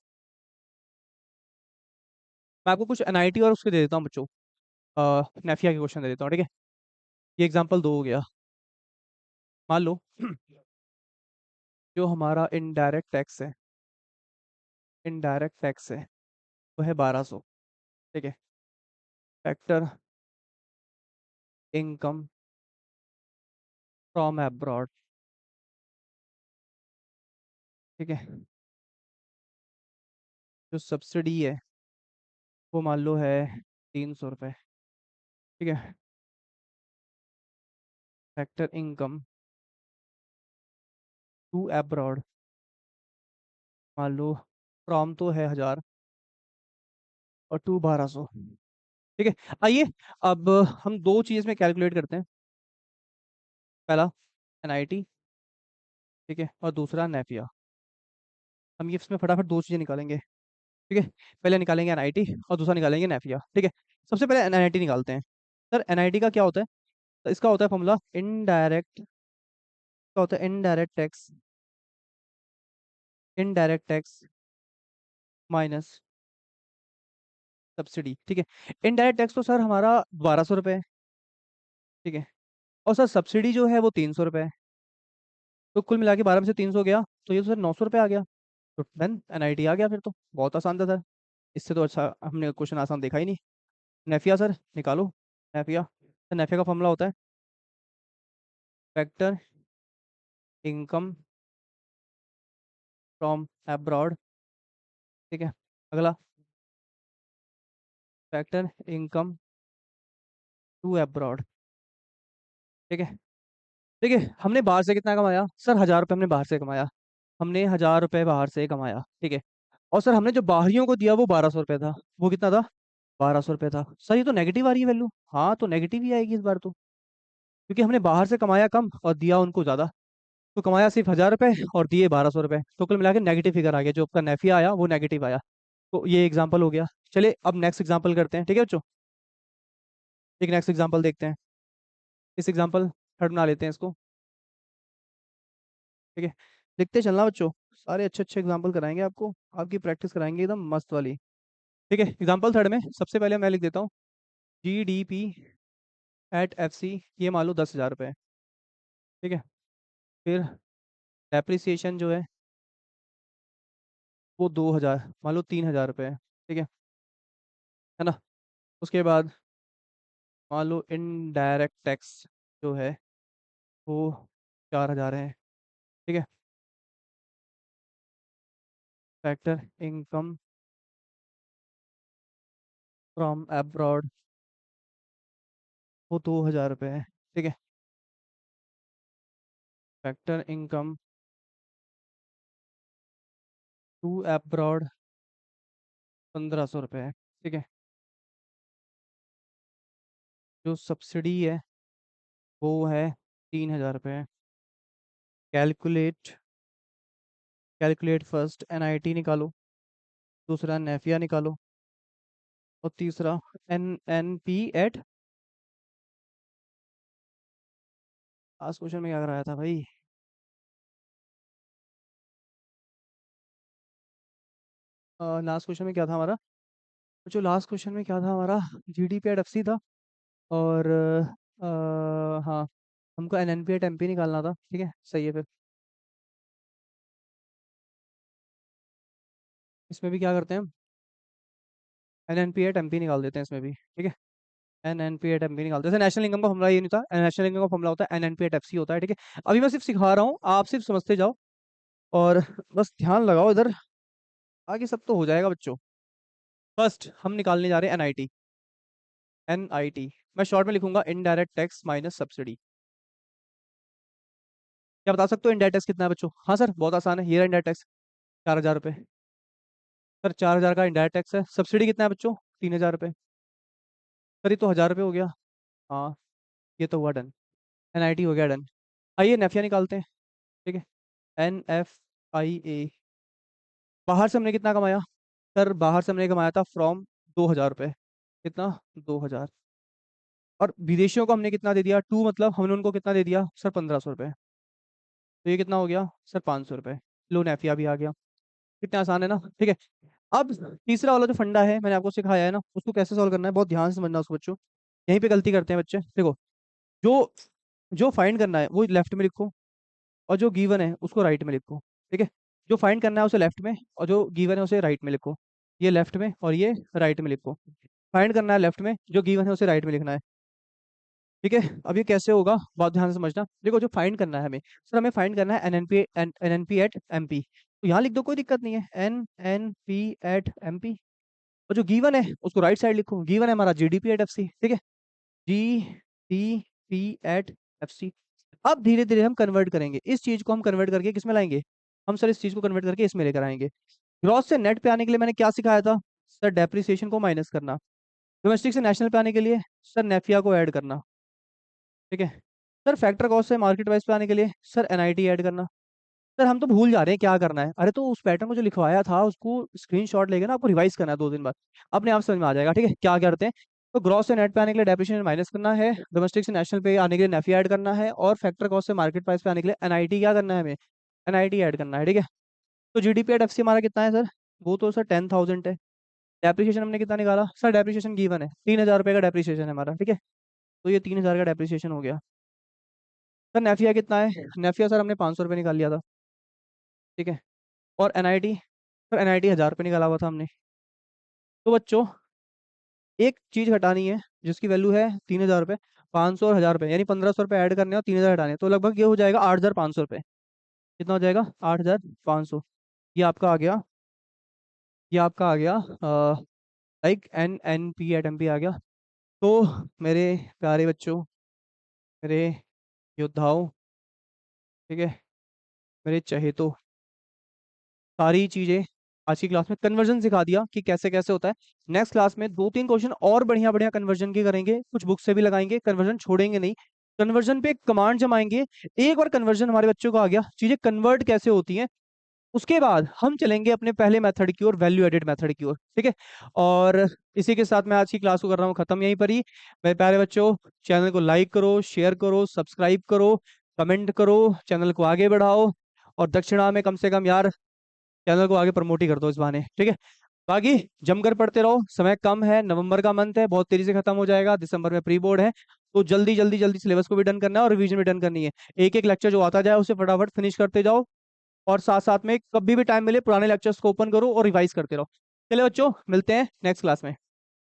मैं आपको कुछ एनआईटी और उसके दे देता हूँ बच्चों, नेफिया के क्वेश्चन दे देता हूँ। ठीक है, ये एग्जाम्पल 2 हो गया। मान लो जो हमारा इनडायरेक्ट टैक्स है, वो है 1200। ठीक है। Factor income from abroad. ठीक है। जो सब्सिडी है वो मान लो है 300 रुपये। ठीक है। फैक्टर इनकम टू अब्रॉड मान लो फ्रॉम तो है 1000 और टू 1200। ठीक है। आइए अब हम दो चीज़ में कैलकुलेट करते हैं। पहला एनआईटी, ठीक है, और दूसरा नेफिया। हम ये इसमें फटाफट दो चीज़ें निकालेंगे। ठीक है। पहले निकालेंगे एनआईटी और दूसरा निकालेंगे नेफिया। ठीक है। सबसे पहले एनआईटी निकालते हैं। सर एनआईटी का क्या होता है? तो इसका होता है फॉर्मूला इनडायरेक्ट, का होता है इनडायरेक्ट टैक्स माइनस सब्सिडी। ठीक है। इनडायरेक्ट टैक्स तो सर हमारा 1200 रुपये है। ठीक है। और सर सब्सिडी जो है वो 300 रुपये है। तो कुल मिला के 12 में से 300 गया तो ये तो सर 900 रुपये आ गया। तो डन, एनआईटी आ गया फिर तो। बहुत आसान था सर। इससे तो अच्छा हमने क्वेश्चन आसान देखा ही नहीं। नेफिया सर निकालो। नेफिया, सर नेफिया का फॉर्मूला होता है फैक्टर इनकम फ्रॉम अब्रॉड। ठीक है। अगला फैक्टर इनकम टू अब्रॉड। ठीक है। ठीक है। हमने बाहर से कितना कमाया सर? 1000 रुपये हमने बाहर से कमाया। हमने 1000 रुपये बाहर से कमाया। ठीक है। और सर हमने जो बाहरियों को दिया वो 1200 रुपये था। वो कितना था? 1200 रुपये था। सर ये तो नेगेटिव आ रही है वैल्यू। हाँ तो नेगेटिव ही आएगी इस बार तो, क्योंकि हमने बाहर से कमाया कम और दिया उनको ज़्यादा। तो कमाया सिर्फ 1000 रुपये और दिए 1200 रुपये, तो कुल मिला के नेगेटिव फिगर आ गया। जो आपका नेफिया आया वो नेगेटिव आया। तो ये एग्जाम्पल हो गया। चलिए अब नेक्स्ट एग्जाम्पल करते हैं। ठीक है बच्चों, एक नेक्स्ट एग्जाम्पल देखते हैं। इस एग्जाम्पल थर्ड बना लेते हैं इसको। ठीक है। लिखते चलना बच्चों, सारे अच्छे अच्छे एग्जाम्पल कराएंगे आपको, आपकी प्रैक्टिस कराएंगे एकदम मस्त वाली। ठीक है। एग्जाम्पल थर्ड में सबसे पहले मैं लिख देता हूँ GDP एट FC, ये मान लो 10,000 रुपये। ठीक है। फिर डेप्रिसिएशन जो है वो 2000, मान लो 3000 रुपये है। ठीक है ना? उसके बाद मान लो इनडायरेक्ट टैक्स जो है वो 4000 है। ठीक है। फैक्टर इनकम फ्रॉम अब्रॉड वो 2000 रुपये है। ठीक है। फैक्टर इनकम टू अब्रॉड 1500 रुपये है। ठीक है। जो सब्सिडी है वो है 3000 रुपये। कैलकुलेट, फर्स्ट NIT निकालो, दूसरा नेफिया निकालो, और तीसरा NNP एट। लास्ट क्वेश्चन में क्या कराया था भाई? लास्ट क्वेश्चन में क्या था हमारा? जो लास्ट क्वेश्चन में क्या था हमारा? GDP एट FC था। और हाँ, हमको NNP एट MP निकालना था। ठीक है, सही है फिर। इसमें भी क्या करते हैं हम? NNP एट MP निकाल देते हैं इसमें भी। ठीक है। NNP एट MP निकालते हैं। जैसे नेशनल इनकम का फॉर्मूला ये नहीं था, नेशनल इनकम का फॉर्मूला होता है NNP एट FC होता है। ठीक है। अभी मैं सिर्फ सिखा रहा हूँ, आप सिर्फ समझते जाओ और बस ध्यान लगाओ इधर, आगे सब तो हो जाएगा बच्चों। फर्स्ट हम निकालने जा रहे हैं NIT। मैं शॉर्ट में लिखूंगा इनडायरेक्ट टैक्स माइनस सब्सिडी। क्या बता सकते हो इनडायरेक्ट टैक्स कितना है बच्चों? हाँ सर बहुत आसान है, ये रहा इनडायरेक्ट टैक्स 4000 रुपये। सर 4000 का इनडायरेक्ट टैक्स है। सब्सिडी कितना है बच्चों? 3000 रुपये। सर ये तो 1000 रुपये हो गया। हाँ, ये तो हुआ डन। NIT हो गया डन। आइए नेफिया निकालते हैं। ठीक है। NFIA, बाहर से हमने कितना कमाया? सर बाहर से हमने कमाया था फ्रॉम 2000 रुपये। कितना? 2000। और विदेशियों को हमने कितना दे दिया? टू, मतलब हमने उनको कितना दे दिया सर? 1500 रुपये। तो ये कितना हो गया सर? 500 रुपये। लो नेफिया भी आ गया। कितना आसान है ना? ठीक है। अब तीसरा वाला जो फंडा है मैंने आपको सिखाया है ना, उसको कैसे सॉल्व करना है बहुत ध्यान से समझना उसको बच्चों। यहीं पे गलती करते हैं बच्चे, देखो। जो जो फाइंड करना है वो लेफ्ट में लिखो, और जो गिवन है उसको राइट में लिखो। ठीक है, जो फाइंड करना है उसे लेफ्ट में, और जो गिवन है उसे राइट में लिखो। ये लेफ्ट में और ये राइट में लिखो। फाइंड करना है लेफ्ट में, जो गिवन है उसे राइट में लिखना है। ठीक है, अब ये कैसे होगा बहुत ध्यान से समझना। देखो, जो फाइंड करना है हमें, सर हमें फाइंड करना है N N P at M P, तो यहाँ लिख दो, कोई दिक्कत नहीं है, N N P at M P. और जो गिवन है उसको राइट साइड लिखो। गिवन है हमारा जीडीपी एट एफ सी। ठीक है, GDP एट एफ सी। अब धीरे धीरे हम कन्वर्ट करेंगे इस चीज को, हम कन्वर्ट करके किस में लाएंगे, हम सर इस चीज को कन्वर्ट करके इसमें लेकर आएंगे। ग्रॉस से नेट पे आने के लिए मैंने क्या सिखाया था, सर डेप्रिसिएशन को माइनस करना। डोमेस्टिक से नेशनल पे आने के लिए सर नेफिया को ऐड करना। ठीक है, सर फैक्टर कॉस्ट से मार्केट वाइज पे आने के लिए सर एनआईटी ऐड करना। सर हम तो भूल जा रहे हैं क्या करना है। अरे तो उस पैटर्न को जो लिखवाया था उसको स्क्रीनशॉट लेके ना आपको रिवाइज करना है 2 दिन बाद, अपने आप समझ में आ जाएगा। ठीक है, क्या करते हैं, तो ग्रॉस से नेट पे आने के लिए डेप्रिसिएशन माइनस करना है, डोमेस्टिक से नेशनल पे आने के लिए नेफी ऐड करना है, और फैक्टर कॉस्ट से मार्केट प्राइस पे आने के लिए एनआईटी क्या करना है हमें, एनआईटी ऐड करना है। ठीक है, तो जीडीपी एट एफसी हमारा कितना है सर, वो तो सर 10,000 है। डेप्रिसिएशन हमने कितना निकाला, सर डेप्रिसिएशन गिवन है 3,000 रुपये का डेप्रिसिएशन है हमारा। ठीक है, तो ये 3,000 का डेप्रिसिएशन हो गया। सर नेफिया कितना है, नेफिया सर हमने 500 रुपये निकाल लिया था। ठीक है, और एनआईटी, सर एनआईटी 1,000 रुपये निकाला हुआ था हमने। तो बच्चों एक चीज हटानी है जिसकी वैल्यू है 3,000 रुपये, 500 और 1,000 रुपये, यानी 1,500 रुपये ऐड करने और 3,000 हटाने हैं। तो लगभग ये हो जाएगा 8,500 रुपये। कितना हो जाएगा, 8,500। ये आपका आ गया, ये आपका आ गया लाइक NNP@MP आ गया। तो मेरे प्यारे बच्चों, मेरे योद्धाओं, ठीक है, मेरे चहेतों, सारी चीजें आज की क्लास में कन्वर्जन सिखा दिया कि कैसे कैसे होता है। नेक्स्ट क्लास में 2-3 क्वेश्चन और बढ़िया बढ़िया कन्वर्जन के करेंगे, कुछ बुक से भी लगाएंगे, कन्वर्जन छोड़ेंगे नहीं। कन्वर्जन पे कमांड जमाएंगे। एक बार कन्वर्जन हमारे बच्चों को आ गया, चीजें कन्वर्ट कैसे होती हैं, उसके बाद हम चलेंगे अपने पहले मेथड की ओर, वैल्यू एडेड मेथड की ओर। ठीक है, और इसी के साथ मैं आज की क्लास को कर रहा हूँ खत्म यहीं पर ही। मेरे प्यारे बच्चों, चैनल को लाइक करो, शेयर करो, सब्सक्राइब करो, कमेंट करो, चैनल को आगे बढ़ाओ, और दक्षिणा में कम से कम यार चैनल को आगे प्रमोट ही कर दो इस बहाने। ठीक है, बाकी जमकर पढ़ते रहो, समय कम है, नवंबर का मंथ है, बहुत तेजी से खत्म हो जाएगा, दिसंबर में प्री बोर्ड है, तो जल्दी जल्दी जल्दी सिलेबस को भी डन करना है और रिवीजन भी डन करनी है। एक एक लेक्चर जो आता जाए उसे फटाफट फिनिश करते जाओ, और साथ साथ में कभी भी टाइम मिले पुराने लेक्चर्स को ओपन करो और रिवाइज करते रहो। चलिए बच्चों, मिलते हैं नेक्स्ट क्लास में।